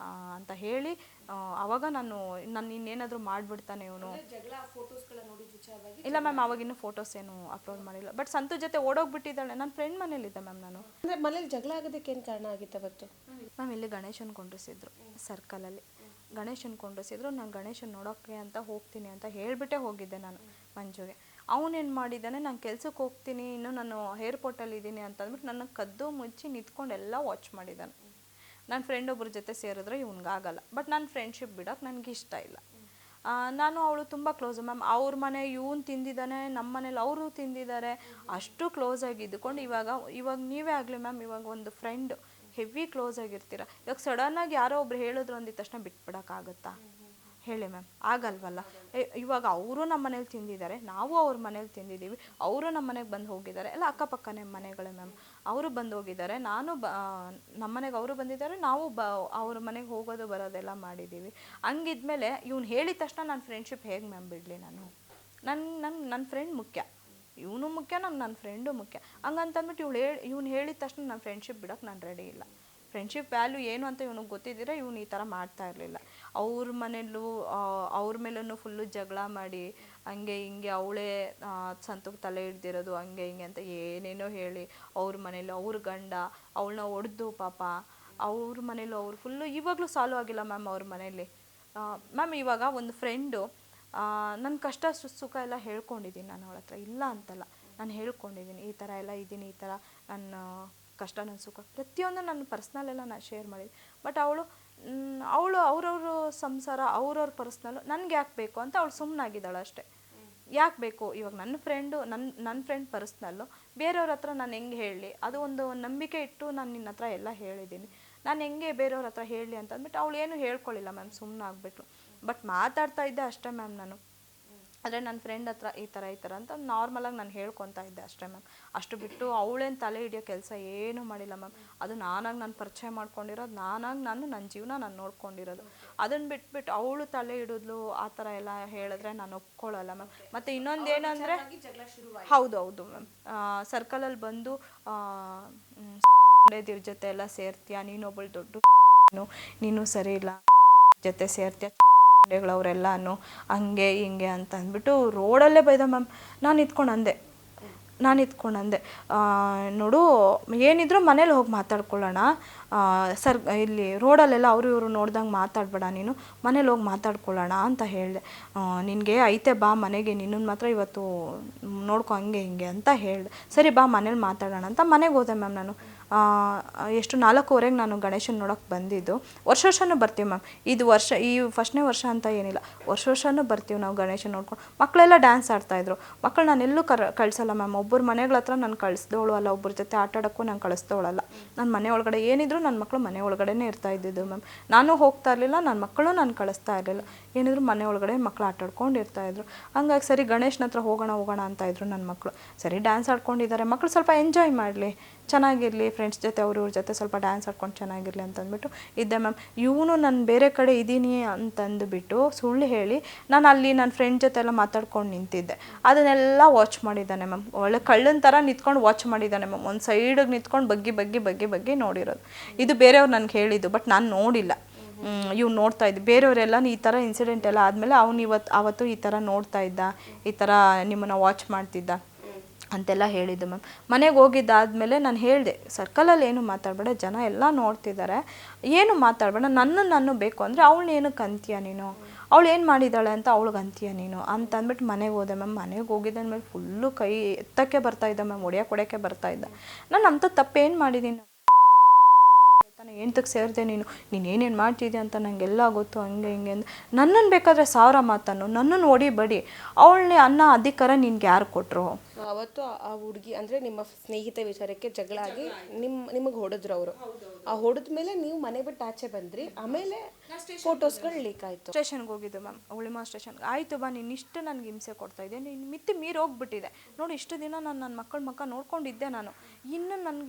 ಅಂತ ಹೇಳಿ ಆವಾಗ ನಾನು ಇನ್ನೇನಾದರೂ ಮಾಡಿಬಿಡ್ತಾನೆ ಇವನು. ಇಲ್ಲ ಮ್ಯಾಮ್, ಅವಾಗಿನ್ನೂ ಫೋಟೋಸ್ ಏನು ಅಪ್ಲೋಡ್ ಮಾಡಿಲ್ಲ. ಬಟ್ ಸಂತು ಜೊತೆ ಓಡೋಗ್ಬಿಟ್ಟಿದ್ದಾಳೆ. ನನ್ನ ಫ್ರೆಂಡ್ ಮನೇಲಿದ್ದೆ ಮ್ಯಾಮ್ ನಾನು. ಅಂದರೆ ಮನೇಲಿ ಜಗಳ ಆಗೋದಕ್ಕೆ ಏನು ಕಾರಣ ಆಗಿತ್ತು ಅವತ್ತು? ಮ್ಯಾಮ್ ಇಲ್ಲಿ ಗಣೇಶನ ಕೊಂಡಿಸಿದ್ರು ಸರ್ಕಲಲ್ಲಿ. ಗಣೇಶನ ಕೊಂಡಿಸಿದ್ರು. ನಾನು ಗಣೇಶನ ನೋಡೋಕ್ಕೆ ಅಂತ ಹೋಗ್ತೀನಿ ಅಂತ ಹೇಳಿಬಿಟ್ಟೇ ಹೋಗಿದ್ದೆ ನಾನು ಮಂಜುಗೆ. ಅವನೇನು ಮಾಡಿದ್ದಾನೆ, ನಾನು ಕೆಲ್ಸಕ್ಕೆ ಹೋಗ್ತೀನಿ, ಇನ್ನೂ ನಾನು ಏರ್ಪೋರ್ಟಲ್ಲಿ ಇದ್ದೀನಿ ಅಂತ ಅಂದ್ಬಿಟ್ಟು ನನ್ನ ಕದ್ದು ಮುಚ್ಚಿ ನಿಂತ್ಕೊಂಡು ಎಲ್ಲ ವಾಚ್ ಮಾಡಿದ್ದಾನೆ. ನನ್ನ ಫ್ರೆಂಡ್ ಒಬ್ಬರ ಜೊತೆ ಸೇರಿದ್ರೆ ಇವ್ನಿಗಾಗಲ್ಲ. ಬಟ್ ನನ್ನ ಫ್ರೆಂಡ್ಶಿಪ್ ಬಿಡೋಕೆ ನನಗೆ ಇಷ್ಟ ಇಲ್ಲ. ನಾನು ಅವಳು ತುಂಬ ಕ್ಲೋಸು ಮ್ಯಾಮ್. ಅವ್ರ ಮನೆ ಇವನು ತಿಂದಿದ್ದಾನೆ, ನಮ್ಮ ಮನೇಲಿ ಅವರು ತಿಂದಿದ್ದಾರೆ. ಅಷ್ಟು ಕ್ಲೋಸ್ ಆಗಿ ಇದ್ದುಕೊಂಡು ಇವಾಗ ನೀವೇ ಆಗಲಿ ಮ್ಯಾಮ್, ಇವಾಗ ಒಂದು ಫ್ರೆಂಡ್ ಹೆವಿ ಕ್ಲೋಸ್ ಆಗಿರ್ತೀರ. ಇವಾಗ ಸಡನ್ನಾಗಿ ಯಾರೋ ಒಬ್ರು ಹೇಳಿದ್ರು ಅಂದಿದ ತಕ್ಷಣ ಬಿಟ್ಬಿಡೋಕ್ಕಾಗುತ್ತಾ ಹೇಳಿ ಮ್ಯಾಮ್? ಆಗಲ್ವಲ್ಲ. ಇವಾಗ ಅವರು ನಮ್ಮ ಮನೇಲಿ ತಿಂದಿದ್ದಾರೆ, ನಾವು ಅವ್ರ ಮನೇಲಿ ತಿಂದಿದ್ದೀವಿ. ಅವರು ನಮ್ಮ ಮನೆಗೆ ಬಂದು ಹೋಗಿದ್ದಾರೆ, ಎಲ್ಲ ಅಕ್ಕಪಕ್ಕನೇ ಮನೆಗಳೇ ಮ್ಯಾಮ್. ಅವರು ಬಂದು ಹೋಗಿದ್ದಾರೆ, ನಾನು ನಮ್ಮ ಮನೆಗೆ ಅವರು ಬಂದಿದ್ದಾರೆ, ನಾವು ಅವ್ರ ಮನೆಗೆ ಹೋಗೋದು ಬರೋದೆಲ್ಲ ಮಾಡಿದ್ದೀವಿ. ಹಂಗಿದ್ಮೇಲೆ ಇವ್ನು ಹೇಳಿದ ತಕ್ಷಣ ನನ್ನ ಫ್ರೆಂಡ್ಶಿಪ್ ಹೇಗೆ ಮ್ಯಾಮ್ ಬಿಡಲಿ? ನನ್ನ ಫ್ರೆಂಡ್ ಮುಖ್ಯ, ಇವನು ಮುಖ್ಯ, ನನ್ನ ಫ್ರೆಂಡು ಮುಖ್ಯ. ಹಂಗಂತಂದ್ಬಿಟ್ಟು ಇವ್ನು ಹೇಳಿದ ತಕ್ಷಣ ನನ್ನ ಫ್ರೆಂಡ್ಶಿಪ್ ಬಿಡೋಕೆ ನಾನು ರೆಡಿ ಇಲ್ಲ. ಫ್ರೆಂಡ್ಶಿಪ್ ವ್ಯಾಲ್ಯೂ ಏನು ಅಂತ ಇವನಿಗೆ ಗೊತ್ತಿದ್ದೀರಾ, ಇವನು ಈ ಥರ ಮಾಡ್ತಾ ಇರಲಿಲ್ಲ. ಅವ್ರ ಮನೇಲೂ ಅವ್ರ ಮೇಲೂ ಫುಲ್ಲು ಜಗಳ ಮಾಡಿ ಹಂಗೆ ಹಿಂಗೆ ಅವಳೇ ಸಂತಕ್ಕೆ ತಲೆ ಹಿಡ್ದಿರೋದು ಹಂಗೆ ಹಿಂಗೆ ಅಂತ ಏನೇನೋ ಹೇಳಿ ಅವ್ರ ಮನೇಲಿ ಅವ್ರ ಗಂಡ ಅವಳನ್ನ ಹೊಡೆದು ಪಾಪ ಅವ್ರ ಮನೇಲೂ ಅವ್ರು ಫುಲ್ಲು ಇವಾಗಲೂ ಸಾಲ್ವ್ ಆಗಿಲ್ಲ ಮ್ಯಾಮ್ ಅವ್ರ ಮನೇಲಿ. ಮ್ಯಾಮ್ ಇವಾಗ ಒಂದು ಫ್ರೆಂಡು ನನ್ನ ಕಷ್ಟ ಸುಖ ಎಲ್ಲ ಹೇಳ್ಕೊಂಡಿದ್ದೀನಿ ನಾನು ಅವಳ ಹತ್ರ, ಇಲ್ಲ ಅಂತಲ್ಲ, ನಾನು ಹೇಳ್ಕೊಂಡಿದ್ದೀನಿ. ಈ ಥರ ಎಲ್ಲ ಇದ್ದೀನಿ, ಈ ಥರ ನನ್ನ ಕಷ್ಟ ನನ್ನ ಸುಖ ಪ್ರತಿಯೊಂದು ನನ್ನ ಪರ್ಸ್ನಲೆಲ್ಲ ನಾನು ಶೇರ್ ಮಾಡಿದ್ದೀನಿ. ಬಟ್ ಅವಳು ಅವ್ರವ್ರ ಸಂಸಾರ ಅವ್ರವ್ರ ಪರ್ಸ್ನಲ್ಲು ನನಗೆ ಯಾಕೆ ಬೇಕು ಅಂತ ಅವಳು ಸುಮ್ಮನಾಗಿದ್ದಾಳೆ ಅಷ್ಟೇ. ಯಾಕೆ ಬೇಕು? ಇವಾಗ ನನ್ನ ಫ್ರೆಂಡ್ ಪರ್ಸ್ನಲ್ಲು ಬೇರೆಯವ್ರ ಹತ್ರ ನಾನು ಹೆಂಗೆ ಹೇಳಲಿ? ಅದು ಒಂದು ನಂಬಿಕೆ ಇಟ್ಟು ನಾನು ನಿನ್ನ ಹತ್ರ ಎಲ್ಲ ಹೇಳಿದ್ದೀನಿ. ನಾನು ಹೆಂಗೆ ಬೇರೆಯವ್ರ ಹತ್ರ ಹೇಳಲಿ ಅಂತ ಅಂದ್ಬಿಟ್ಟು ಅವಳು ಏನು ಹೇಳ್ಕೊಳ್ಳಿಲ್ಲ ಮ್ಯಾಮ್, ಸುಮ್ಮನೆ ಆಗಿಬಿಟ್ಲು. ಬಟ್ ಮಾತಾಡ್ತಾ ಇದ್ದೆ ಅಷ್ಟೇ ಮ್ಯಾಮ್ ನಾನು. ಆದರೆ ನನ್ನ ಫ್ರೆಂಡ್ ಹತ್ರ ಈ ಥರ ಅಂತ ನಾರ್ಮಲಾಗಿ ನಾನು ಹೇಳ್ಕೊತಾ ಇದ್ದೆ ಅಷ್ಟೇ ಮ್ಯಾಮ್. ಅಷ್ಟು ಬಿಟ್ಟು ಅವಳೇನು ತಲೆ ಹಿಡಿಯೋ ಕೆಲಸ ಏನೂ ಮಾಡಿಲ್ಲ ಮ್ಯಾಮ್. ಅದು ನಾನು ಪರಿಚಯ ಮಾಡ್ಕೊಂಡಿರೋದು, ನನ್ನ ಜೀವನ ನಾನು ನೋಡ್ಕೊಂಡಿರೋದು. ಅದನ್ನು ಬಿಟ್ಬಿಟ್ಟು ಅವಳು ತಲೆ ಹಿಡಿದ್ಲು ಆ ಥರ ಎಲ್ಲ ಹೇಳಿದ್ರೆ ನಾನು ಒಪ್ಕೊಳ್ಳಲ್ಲ ಮ್ಯಾಮ್. ಮತ್ತು ಇನ್ನೊಂದು ಏನಂದರೆ, ಹೌದು ಮ್ಯಾಮ್, ಸರ್ಕಲಲ್ಲಿ ಬಂದು ಇವ್ರ ಜೊತೆ ಎಲ್ಲ ಸೇರ್ತೀಯ, ನೀನೊಬ್ಬಳು ದೊಡ್ಡ ನೀನು ಸರಿ ಇಲ್ಲ ಜೊತೆ ಸೇರ್ತೀಯ ಅವರೆಲ್ಲನೂ ಹಂಗೆ ಹಿಂಗೆ ಅಂತ ಅಂದ್ಬಿಟ್ಟು ರೋಡಲ್ಲೇ ಬೈದ ಮ್ಯಾಮ್. ನಾನು ಇತ್ಕೊಂಡು ಅಂದೆ ನೋಡು, ಏನಿದ್ರು ಮನೇಲಿ ಹೋಗಿ ಮಾತಾಡ್ಕೊಳ್ಳೋಣ, ಇಲ್ಲಿ ರೋಡಲ್ಲೆಲ್ಲ ಅವರು ಇವರು ನೋಡ್ದಂಗೆ ಮಾತಾಡಬೇಡ, ನೀನು ಮನೇಲಿ ಹೋಗಿ ಮಾತಾಡ್ಕೊಳ್ಳೋಣ ಅಂತ ಹೇಳಿದೆ. ನಿನಗೆ ಐತೆ ಬಾ ಮನೆಗೆ, ನಿನ್ನನ್ನು ಮಾತ್ರ ಇವತ್ತು ನೋಡ್ಕೊ ಹಂಗೆ ಹಿಂಗೆ ಅಂತ ಹೇಳಿದೆ. ಸರಿ ಬಾ ಮನೇಲಿ ಮಾತಾಡೋಣ ಅಂತ ಮನೆಗೆ ಹೋದೆ ಮ್ಯಾಮ್ ನಾನು. ಎಷ್ಟು 4:15ಗೆ ನಾನು ಗಣೇಶನ ನೋಡೋಕೆ ಬಂದಿದ್ದು. ವರ್ಷನೂ ಬರ್ತೀವಿ ಮ್ಯಾಮ್. ಇದು ವರ್ಷ ಈ ಫಸ್ಟ್ನೇ ವರ್ಷ ಅಂತ ಏನಿಲ್ಲ, ವರ್ಷನೂ ಬರ್ತೀವಿ ನಾವು ಗಣೇಶನ ನೋಡ್ಕೊಂಡು. ಮಕ್ಕಳೆಲ್ಲ ಡ್ಯಾನ್ಸ್ ಆಡ್ತಾಯಿದ್ರು. ಮಕ್ಕಳು ನಾನೆಲ್ಲೂ ಕಳಿಸಲ್ಲ ಮ್ಯಾಮ್. ಒಬ್ಬರು ಮನೆಗಳ ಹತ್ರ ನಾನು ಕಳಿಸ್ದವಳು ಅಲ್ಲ, ಒಬ್ಬರ ಜೊತೆ ಆಟ ಆಡೋಕ್ಕೂ ನಾನು ಕಳಿಸ್ದವಳಲ್ಲ. ನನ್ನ ಮನೆ ಒಳಗಡೆ ಏನಿದ್ರು ನನ್ನ ಮಕ್ಕಳು ಮನೆ ಒಳಗಡೆನೇ ಇರ್ತಾ ಇದ್ದಿದ್ದು ಮ್ಯಾಮ್. ನಾನು ಹೋಗ್ತಾ ಇರಲಿಲ್ಲ, ನನ್ನ ಮಕ್ಕಳು ನಾನು ಕಳಿಸ್ತಾ ಇರಲಿಲ್ಲ. ಏನಿದ್ರು ಮನೆ ಒಳಗಡೆ ಮಕ್ಕಳು ಆಟ ಆಡ್ಕೊಂಡು ಇರ್ತಾಯಿದ್ರು. ಹಂಗಾಗಿ ಸರಿ ಗಣೇಶನ ಹತ್ರ ಹೋಗೋಣ ಅಂತ ಇದ್ರು ನನ್ನ ಮಕ್ಕಳು. ಸರಿ ಡ್ಯಾನ್ಸ್ ಆಡ್ಕೊಂಡಿದ್ದಾರೆ, ಮಕ್ಕಳು ಸ್ವಲ್ಪ ಎಂಜಾಯ್ ಮಾಡಲಿ, ಚೆನ್ನಾಗಿರಲಿ, ಫ್ರೆಂಡ್ಸ್ ಜೊತೆ ಇವ್ರ ಜೊತೆ ಸ್ವಲ್ಪ ಡ್ಯಾನ್ಸ್ ಆಡ್ಕೊಂಡು ಚೆನ್ನಾಗಿರಲಿ ಅಂತಂದ್ಬಿಟ್ಟು ಇದ್ದೆ ಮ್ಯಾಮ್. ಇವನು ನಾನು ಬೇರೆ ಕಡೆ ಇದ್ದೀನಿ ಅಂತಂದುಬಿಟ್ಟು ಸುಳ್ಳು ಹೇಳಿ ನಾನು ಅಲ್ಲಿ ನನ್ನ ಫ್ರೆಂಡ್ ಜೊತೆ ಎಲ್ಲ ಮಾತಾಡ್ಕೊಂಡು ನಿಂತಿದ್ದೆ. ಅದನ್ನೆಲ್ಲ ವಾಚ್ ಮಾಡಿದ್ದಾನೆ ಮ್ಯಾಮ್. ಒಳ್ಳೆ ಕಳ್ಳನ ಥರ ನಿಂತ್ಕೊಂಡು ವಾಚ್ ಮಾಡಿದ್ದಾನೆ ಮ್ಯಾಮ್. ಒಂದು ಸೈಡಿಗೆ ನಿಂತ್ಕೊಂಡು ಬಗ್ಗಿ ನೋಡಿರೋದು. ಇದು ಬೇರೆಯವ್ರು ನನಗೆ ಹೇಳಿದ್ದು, ಬಟ್ ನಾನು ನೋಡಿಲ್ಲ. ಇವ್ನು ನೋಡ್ತಾ ಇದ್ದೆ. ಬೇರೆಯವರೆಲ್ಲ ಈ ಥರ ಇನ್ಸಿಡೆಂಟ್ ಎಲ್ಲ ಆದಮೇಲೆ ಅವನು ಅವತ್ತು ಈ ಥರ ನೋಡ್ತಾ ಇದ್ದ, ಈ ಥರ ನಿಮ್ಮನ್ನು ವಾಚ್ ಮಾಡ್ತಿದ್ದ ಅಂತೆಲ್ಲ ಹೇಳಿದ್ದು ಮ್ಯಾಮ್. ಮನೆಗೆ ಹೋಗಿದ್ದಾದಮೇಲೆ ನಾನು ಹೇಳಿದೆ, ಸರ್ಕಲಲ್ಲಿ ಏನು ಮಾತಾಡಬೇಡ, ಜನ ಎಲ್ಲ ನೋಡ್ತಿದ್ದಾರೆ, ಏನು ಮಾತಾಡಬೇಡ, ನಾನು ಬೇಕು ಅಂದರೆ ಅವಳನ್ನ ಏನಕ್ಕೆ ಅಂತೀಯ ನೀನು, ಅವಳು ಏನು ಮಾಡಿದ್ದಾಳೆ ಅಂತ ಅವಳಿಗೆ ಅಂತೀಯ ನೀನು ಅಂತ ಅಂದ್ಬಿಟ್ಟು ಮನೆಗೆ ಹೋದೆ ಮ್ಯಾಮ್. ಮನೆಗೆ ಹೋಗಿದ್ದಾದ್ಮೇಲೆ ಫುಲ್ಲು ಕೈ ಎತ್ತಕ್ಕೆ ಬರ್ತಾಯಿದ್ದ ಮ್ಯಾಮ್, ಹೊಡೆಯೋಕ್ಕೆ ಬರ್ತಾಯಿದ್ದ. ನಾನು ಅಂಥ ತಪ್ಪೇನು ಮಾಡಿದ್ದೀನಿ, ತಾನು ಎಂಟಕ್ಕೆ ಸೇರಿದೆ, ನೀನು ಏನೇನು ಮಾಡ್ತಿದ್ದೆ ಅಂತ ನನಗೆಲ್ಲ ಗೊತ್ತು, ಹಂಗೆ ಹಿಂಗೆ ಅಂತ. ನನ್ನನ್ನು ಬೇಕಾದರೆ 1000 ಮಾತನ್ನು, ನನ್ನನ್ನು ಹೊಡಿಬೇಡಿ, ಅವಳನ್ನೇ ಅನ್ನೋ ಅಧಿಕಾರ ನಿನ್ಗೆ ಯಾರು ಕೊಟ್ಟರು? ಅವತ್ತು ಆ ಹುಡುಗಿ ಅಂದರೆ ನಿಮ್ಮ ಸ್ನೇಹಿತೆ ವಿಚಾರಕ್ಕೆ ಜಗಳ ಆಗಿ ನಿಮಗೆ ಹೊಡೆದ್ರು ಅವರು. ಆ ಹೊಡೆದ ಮೇಲೆ ನೀವು ಮನೆ ಬಿಟ್ಟು ಆಚೆ ಬಂದ್ರಿ, ಆಮೇಲೆ ಫೋಟೋಸ್ಗಳು ಲೀಕ್ ಆಯಿತು. ಸ್ಟೇಷನ್ಗೆ ಹೋಗಿದ್ದು ಮ್ಯಾಮ್, ಹುಳಿಮಾ ಸ್ಟೇಷನ್ಗೆ. ಆಯಿತು ಬಾ, ನೀನು ಇಷ್ಟು ನನಗೆ ಹಿಂಸೆ ಕೊಡ್ತಾ ಇದ್ದೆ, ನೀನು ಮಿತಿ ಮೀರಿ ಹೋಗ್ಬಿಟ್ಟಿದೆ ನೋಡಿ. ಇಷ್ಟು ದಿನ ನಾನು ನನ್ನ ಮಕ್ಕ ನೋಡ್ಕೊಂಡಿದ್ದೆ ನಾನು,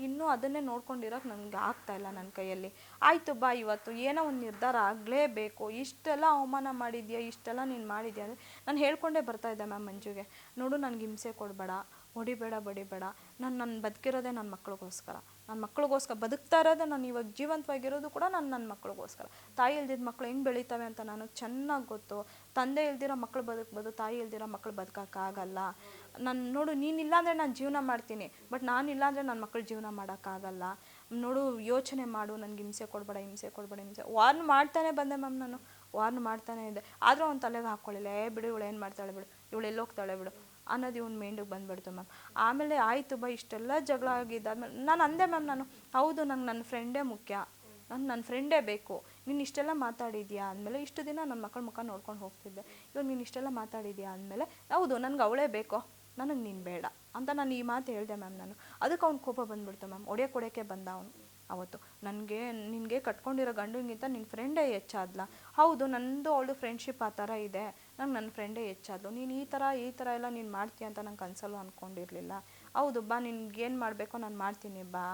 ಇನ್ನೂ ಅದನ್ನೇ ನೋಡ್ಕೊಂಡಿರೋಕೆ ನನಗೆ ಆಗ್ತಾಯಿಲ್ಲ ನನ್ನ ಕೈಯಲ್ಲಿ. ಆಯಿತು ಬಾ, ಇವತ್ತು ಏನೋ ಒಂದು ನಿರ್ಧಾರ ಆಗಲೇಬೇಕು. ಇಷ್ಟೆಲ್ಲ ಅವಮಾನ ಮಾಡಿದ್ಯಾ, ಇಷ್ಟೆಲ್ಲ ನೀನು ಮಾಡಿದ್ಯಾ ಅಂದರೆ ನಾನು ಹೇಳ್ಕೊಂಡೇ ಬರ್ತಾಯಿದ್ದೆ ಮ್ಯಾಮ್ ಮಂಜುಗೆ. ನೋಡು, ನನಗೆ ಹಿಂಸೆ ಕೊಡಬೇಡ, ಹೊಡಿಬೇಡ, ಬಡಿಬೇಡ. ನಾನು ಬದುಕಿರೋದೇ ನನ್ನ ಮಕ್ಕಳಿಗೋಸ್ಕರ ಬದುಕ್ತಾ ಇರೋದೇ, ನಾನು ಇವಾಗ ಜೀವಂತವಾಗಿರೋದು ಕೂಡ ನನ್ನ ಮಕ್ಕಳಿಗೋಸ್ಕರ. ತಾಯಿ ಇಲ್ದಿದ್ದ ಮಕ್ಕಳು ಹೆಂಗೆ ಬೆಳೀತವೆ ಅಂತ ನನಗೆ ಚೆನ್ನಾಗಿ ಗೊತ್ತು. ತಂದೆ ಇಲ್ದಿರೋ ಮಕ್ಕಳು ಬದುಕ್ಬೋದು, ತಾಯಿ ಇಲ್ದಿರೋ ಮಕ್ಕಳು ಬದುಕೋಕ್ಕಾಗಲ್ಲ. ನಾನು ನೋಡು, ನೀನಿಲ್ಲ ಅಂದರೆ ನಾನು ಜೀವನ ಮಾಡ್ತೀನಿ, ಬಟ್ ನಾನಿಲ್ಲ ಅಂದರೆ ನನ್ನ ಮಕ್ಕಳು ಜೀವನ ಮಾಡೋಕ್ಕಾಗಲ್ಲ. ನೋಡು, ಯೋಚನೆ ಮಾಡು, ನನಗೆ ಹಿಂಸೆ ಕೊಡಬೇಡ. ವಾರ್ನ್ ಮಾಡ್ತಾನೆ ಬಂದೆ ಮ್ಯಾಮ್, ನಾನು ವಾರ್ನ್ ಮಾಡ್ತಾನೆ ಇದ್ದೆ. ಆದರೂ ಅವ್ನು ತಲೆಗೆ ಹಾಕ್ಕೊಳ್ಳಿಲ್ಲ. ಬಿಡು, ಇವಳು ಏನು ಮಾಡ್ತಾಳೆ ಬಿಡು, ಇವಳು ಎಲ್ಲೋಗ್ತಾಳೆ ಬಿಡು ಅನ್ನೋದು ಇವ್ನ ಮೈಂಡಿಗೆ ಬಂದುಬಿಡ್ತು ಮ್ಯಾಮ್. ಆಮೇಲೆ ಆಯಿತು ಬಾ, ಇಷ್ಟೆಲ್ಲ ಜಗಳ ಆಗಿದ್ದಾದ್ಮೇಲೆ ನಾನು ಅಂದೆ ಮ್ಯಾಮ್, ಹೌದು, ನಂಗೆ ನನ್ನ ಫ್ರೆಂಡೇ ಮುಖ್ಯ, ನನ್ನ ಫ್ರೆಂಡೇ ಬೇಕು. ನೀನು ಇಷ್ಟೆಲ್ಲ ಮಾತಾಡಿದ್ಯಾ ಅಂದಮೇಲೆ, ಇಷ್ಟು ದಿನ ನನ್ನ ಮಕ್ಕಳ ಮುಖ ನೋಡ್ಕೊಂಡು ಹೋಗ್ತಿದ್ದೆ, ಇವಾಗ ನೀನು ಇಷ್ಟೆಲ್ಲ ಮಾತಾಡಿದ್ಯಾ ಅಂದಮೇಲೆ, ಹೌದು, ನನಗೆ ಅವಳೇ ಬೇಕೋ, ನನಗೆ ನೀನು ಬೇಡ ಅಂತ ನಾನು ಈ ಮಾತು ಹೇಳಿದೆ ಮ್ಯಾಮ್. ಅದಕ್ಕೆ ಅವ್ನು ಕೋಪ ಬಂದುಬಿಡ್ತು ಮ್ಯಾಮ್. ಹೊಡೆಯೋಕ್ಕೆ ಬಂದ ಅವನು ಅವತ್ತು. ನಿನಗೆ ಕಟ್ಕೊಂಡಿರೋ ಗಂಡನಿಗಿಂತ ನಿನ್ನ ಫ್ರೆಂಡೇ ಹೆಚ್ಚಾದ್ಲ. ಹೌದು, ನನ್ನದು ಅವಳು ಫ್ರೆಂಡ್ಶಿಪ್ ಆ ಥರ ಇದೆ, ನಂಗೆ ನನ್ನ ಫ್ರೆಂಡೇ ಹೆಚ್ಚಾದ್ಲು. ನೀನು ಈ ಥರ ಎಲ್ಲ ನೀನು ಮಾಡ್ತೀಯ ಅಂತ ನಂಗೆ ಕನಸಲ್ಲೂ ಅಂದ್ಕೊಂಡಿರಲಿಲ್ಲ. ಹೌದು ಬಾ, ನಿನ್ಗೇನು ಮಾಡಬೇಕೋ ನಾನು ಮಾಡ್ತೀನಿ ಬಾ.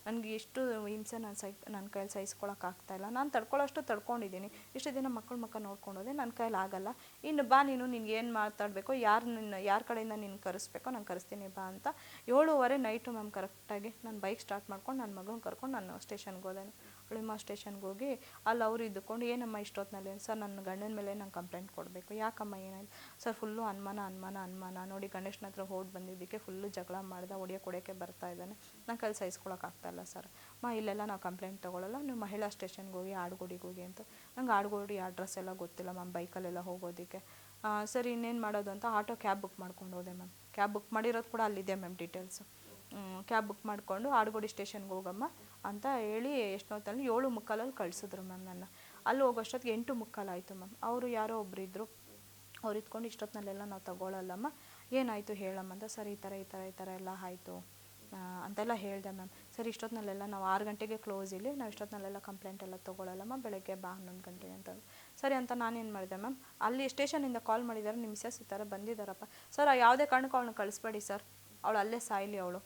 ನನಗೆ ಎಷ್ಟು ಹಿಂಸೆ ನನ್ನ ಕೈಯಲ್ಲಿ ಸಹಿಸ್ಕೊಳಕ್ಕಾಗ್ತಾಯಿಲ್ಲ. ನಾನು ತಡ್ಕೊಳ್ಳೋಷ್ಟು ತಡ್ಕೊಂಡಿದ್ದೀನಿ. ಇಷ್ಟು ದಿನ ಮಕ್ಕಳ ಮುಖ ನೋಡ್ಕೊಂಡೋದೆ, ನನ್ನ ಕೈಯಲ್ಲಿ ಆಗಲ್ಲ. ಇನ್ನು ಬಾ, ನಿನ್ಗೇನು ಮಾತಾಡಬೇಕೋ, ಯಾರ ಕಡೆಯಿಂದ ನೀನು ಕರೆಸ್ಬೇಕೋ ನಾನು ಕರೆಸ್ತೀನಿ ಬಾ ಅಂತ. 7:30 ನೈಟು ಮ್ಯಾಮ್ ಕರೆಕ್ಟಾಗಿ ನಾನು ಬೈಕ್ ಸ್ಟಾರ್ಟ್ ಮಾಡ್ಕೊಂಡು ನನ್ನ ಮಗನ ಕರ್ಕೊಂಡು ನಾನು ಸ್ಟೇಷನ್ಗೆ ಹೋದೆ. ಹುಳಿಮಾ ಸ್ಟೇಷನ್ಗೆ ಹೋಗಿ ಅಲ್ಲಿ ಅವರು ಇದ್ದುಕೊಂಡು, ಏನಮ್ಮ ಇಷ್ಟೊತ್ತಿನಲ್ಲಿ? ಸರ್, ನನ್ನ ಗಂಡನ ಮೇಲೆ ನಾನು ಕಂಪ್ಲೇಂಟ್ ಕೊಡಬೇಕು. ಯಾಕಮ್ಮ, ಏನಾಯ್ತು? ಸರ್, ಫುಲ್ಲು ಅನುಮಾನ ನೋಡಿ, ಗಣೇಶನ ಹತ್ರ ಹೋಗಿ ಬಂದಿದ್ದಕ್ಕೆ ಫುಲ್ಲು ಜಗಳ ಮಾಡ್ದೆ, ಹೊಡೆಯೋಕ್ಕೆ ಬರ್ತಾ ಇದ್ದಾನೆ, ನನ್ನ ಕೈಲಿ ಸಹಿಸ್ಕೊಳಕ್ಕಾಗ್ತಾಯಿಲ್ಲ ಸರ್. ಇಲ್ಲೆಲ್ಲ ನಾವು ಕಂಪ್ಲೇಂಟ್ ತೊಗೊಳ್ಳಲ್ಲ, ನೀವು ಮಹಿಳಾ ಸ್ಟೇಷನ್ಗೆ ಹೋಗಿ, ಆಡುಗೋಡಿಗೆ ಹೋಗಿ ಅಂತ. ನಂಗೆ ಆಡುಗೋಡಿ ಅಡ್ರೆಸ್ ಎಲ್ಲ ಗೊತ್ತಿಲ್ಲ ಮ್ಯಾಮ್, ಬೈಕಲ್ಲೆಲ್ಲ ಹೋಗೋದಕ್ಕೆ. ಸರಿ, ಇನ್ನೇನು ಮಾಡೋದು ಅಂತ ಆಟೋ ಕ್ಯಾಬ್ ಬುಕ್ ಮಾಡ್ಕೊಂಡು ಹೋದೆ ಮ್ಯಾಮ್. ಕ್ಯಾಬ್ ಬುಕ್ ಮಾಡಿರೋದು ಕೂಡ ಅಲ್ಲಿದೆ ಮ್ಯಾಮ್ ಡೀಟೇಲ್ಸು. ಕ್ಯಾಬ್ ಬುಕ್ ಮಾಡಿಕೊಂಡು ಆಡುಗೋಡಿ ಸ್ಟೇಷನ್ಗೆ ಹೋಗಮ್ಮ ಅಂತ ಹೇಳಿ ಎಷ್ಟೊತ್ತಲ್ಲಿ 7:45 ಕಳಿಸಿದ್ರು ಮ್ಯಾಮ್ ನನ್ನ. ಅಲ್ಲಿ ಹೋಗೋಷ್ಟೊತ್ತಿಗೆ 8:45 ಆಯಿತು ಮ್ಯಾಮ್. ಅವರು ಯಾರೋ ಒಬ್ರು ಇದ್ದರು, ಅವ್ರು ಇದ್ಕೊಂಡು ಇಷ್ಟೊತ್ತಿನಲ್ಲೆಲ್ಲ ನಾವು ತಗೊಳ್ಳಲ್ಲಮ್ಮ, ಏನಾಯಿತು ಹೇಳಮ್ಮ ಅಂತ. ಸರಿ, ಈ ಥರ ಎಲ್ಲ ಆಯಿತು ಅಂತೆಲ್ಲ ಹೇಳಿದೆ ಮ್ಯಾಮ್. ಸರಿ, ಇಷ್ಟೊತ್ತಿನಲ್ಲೆಲ್ಲ ನಾವು 6 ಗಂಟೆಗೆ ಕ್ಲೋಸ್ ಇಲ್ಲಿ, ನಾವು ಇಷ್ಟೊತ್ತಿನಲ್ಲೆಲ್ಲ ಕಂಪ್ಲೇಂಟ್ ಎಲ್ಲ ತೊಗೊಳ್ಳಲ್ಲಮ್ಮ, ಬೆಳಗ್ಗೆ ಬಾ 11 ಗಂಟೆಗೆ ಅಂತಂದು. ಸರಿ ಅಂತ ನಾನೇನು ಮಾಡಿದೆ ಮ್ಯಾಮ್, ಅಲ್ಲಿ ಸ್ಟೇಷನಿಂದ ಕಾಲ್ ಮಾಡಿದ್ದಾರೆ, ನಿಮ್ಮ ಮಿಸಸ್ ಈ ಥರ ಬಂದಿದ್ದಾರಪ್ಪ. ಸರ್, ಯಾವುದೇ ಕಾರಣಕ್ಕೂ ಅವಳನ್ನ ಕಳಿಸ್ಬೇಡಿ ಸರ್, ಅವಳು ಅಲ್ಲೇ ಸಾಯಲಿ, ಅವಳು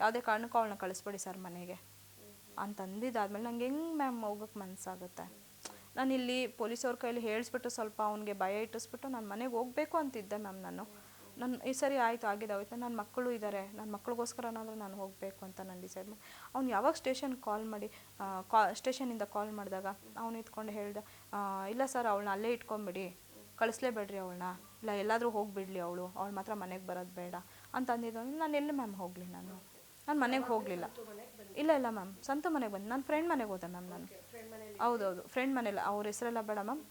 ಯಾವುದೇ ಕಾರಣಕ್ಕೂ ಅವಳನ್ನ ಕಳಿಸ್ಬೇಡಿ ಸರ್ ಮನೆಗೆ ಅಂತಂದಿದ್ದಾದ್ಮೇಲೆ ನಂಗೆ ಹೆಂಗೆ ಮ್ಯಾಮ್ ಹೋಗೋಕ್ಕೆ ಮನಸ್ಸಾಗುತ್ತೆ? ನಾನಿಲ್ಲಿ ಪೊಲೀಸವ್ರ ಕೈಲಿ ಹೇಳಿಸ್ಬಿಟ್ಟು ಸ್ವಲ್ಪ ಅವನಿಗೆ ಭಯ ಇಟ್ಟಿಸ್ಬಿಟ್ಟು ನಾನು ಮನೆಗೆ ಹೋಗಬೇಕು ಅಂತಿದ್ದೆ ಮ್ಯಾಮ್. ಈ ಸರಿ ಆಯಿತು, ಆಗಿದೆ, ನನ್ನ ಮಕ್ಕಳು ಇದ್ದಾರೆ, ನನ್ನ ಮಕ್ಕಳಿಗೋಸ್ಕರನಾದರೂ ನಾನು ಹೋಗಬೇಕು ಅಂತ ನಾನು ಡಿಸೈಡ್ ಮಾಡಿ. ಅವ್ನು ಯಾವಾಗ ಸ್ಟೇಷನಿಂದ ಕಾಲ್ ಮಾಡಿದಾಗ ಅವ್ನು ಇಟ್ಕೊಂಡು ಹೇಳ್ದೆ, ಇಲ್ಲ ಸರ್, ಅವಳನ್ನ ಅಲ್ಲೇ ಇಟ್ಕೊಂಬಿಡಿ, ಕಳಿಸ್ಲೇಬೇಡ್ರಿ ಅವಳನ್ನ, ಇಲ್ಲ ಎಲ್ಲಾದರೂ ಹೋಗಿಬಿಡ್ಲಿ, ಅವಳು ಮಾತ್ರ ಮನೆಗೆ ಬರೋದು ಬೇಡ ಅಂತ ಅಂದಿದ್ದು. ನಾನು ಎಲ್ಲಿ ಮ್ಯಾಮ್ ಹೋಗಲಿ? ನಾನು ಮನೆಗೆ ಹೋಗಲಿಲ್ಲ. ಇಲ್ಲ ಮ್ಯಾಮ್, ಸಂತು ಮನೆಗೆ ಬಂದು ನನ್ನ ಫ್ರೆಂಡ್ ಮನೆಗೆ ಹೋದೆ ಮ್ಯಾಮ್. ನಾನು ಹೌದೌದು, ಫ್ರೆಂಡ್ ಮನೇಲಿ. ಅವ್ರ ಹೆಸರೆಲ್ಲ ಬೇಡ ಮ್ಯಾಮ್.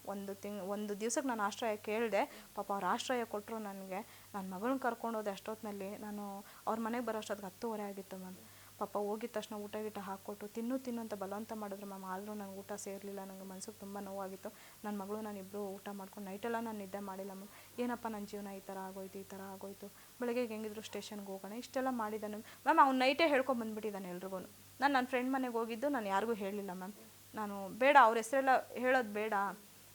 ಒಂದು ದಿವ್ಸಕ್ಕೆ ನಾನು ಆಶ್ರಯ ಕೇಳಿದೆ, ಪಾಪ ಅವ್ರು ಆಶ್ರಯ ಕೊಟ್ಟರು ನನಗೆ. ನನ್ನ ಮಗಳನ್ನ ಕರ್ಕೊಂಡು ಹೋದೆ. ಅಷ್ಟೊತ್ತಿನಲ್ಲಿ ನಾನು ಅವ್ರ ಮನೆಗೆ ಬರೋ ಅಷ್ಟೊತ್ತಿಗೆ 10:30 ಆಗಿತ್ತು ಮ್ಯಾಮ್. ಪಾಪ ಹೋಗಿದ ತಕ್ಷಣ ಊಟ ಗೀಟ ಹಾಕ್ಕೊಟ್ಟು ತಿನ್ನು ಅಂತ ಬಲವಂತ ಮಾಡಿದ್ರು ಮ್ಯಾಮ್. ಆದರೂ ನನಗೆ ಊಟ ಸೇರಲಿಲ್ಲ. ನನಗೆ ಮನ್ಸಿಗೆ ತುಂಬ ನೋವಾಗಿತ್ತು. ನನ್ನ ಮಗಳು ನಾನಿಬ್ಬರು ಊಟ ಮಾಡ್ಕೊಂಡು ನೈಟೆಲ್ಲ ನಾನು ನಿದ್ದೆ ಮಾಡಿಲ್ಲ ಮ್ಯಾಮ್. ಏನಪ್ಪ ನನ್ನ ಜೀವನ ಈ ಥರ ಆಗೋಯ್ತು. ಬೆಳಗ್ಗೆ ಹೆಂಗಿದ್ರು ಸ್ಟೇಷನ್ಗೆ ಹೋಗೋಣ ಇಷ್ಟೆಲ್ಲ ಮಾಡಿದ್ದಾನೆ ಮ್ಯಾಮ್. ಅವ್ನು ನೈಟೇ ಹೇಳ್ಕೊಂಬಂದ್ಬಿಟ್ಟಿದ್ದಾನೆ ಎಲ್ರಿಗೂ. ನಾನು ನನ್ನ ಫ್ರೆಂಡ್ ಮನೆಗೆ ಹೋಗಿದ್ದು ನಾನು ಯಾರಿಗೂ ಹೇಳಿಲ್ಲ ಮ್ಯಾಮ್. ನಾನು ಬೇಡ ಅವ್ರ ಹೆಸರೆಲ್ಲ ಹೇಳೋದು ಬೇಡ,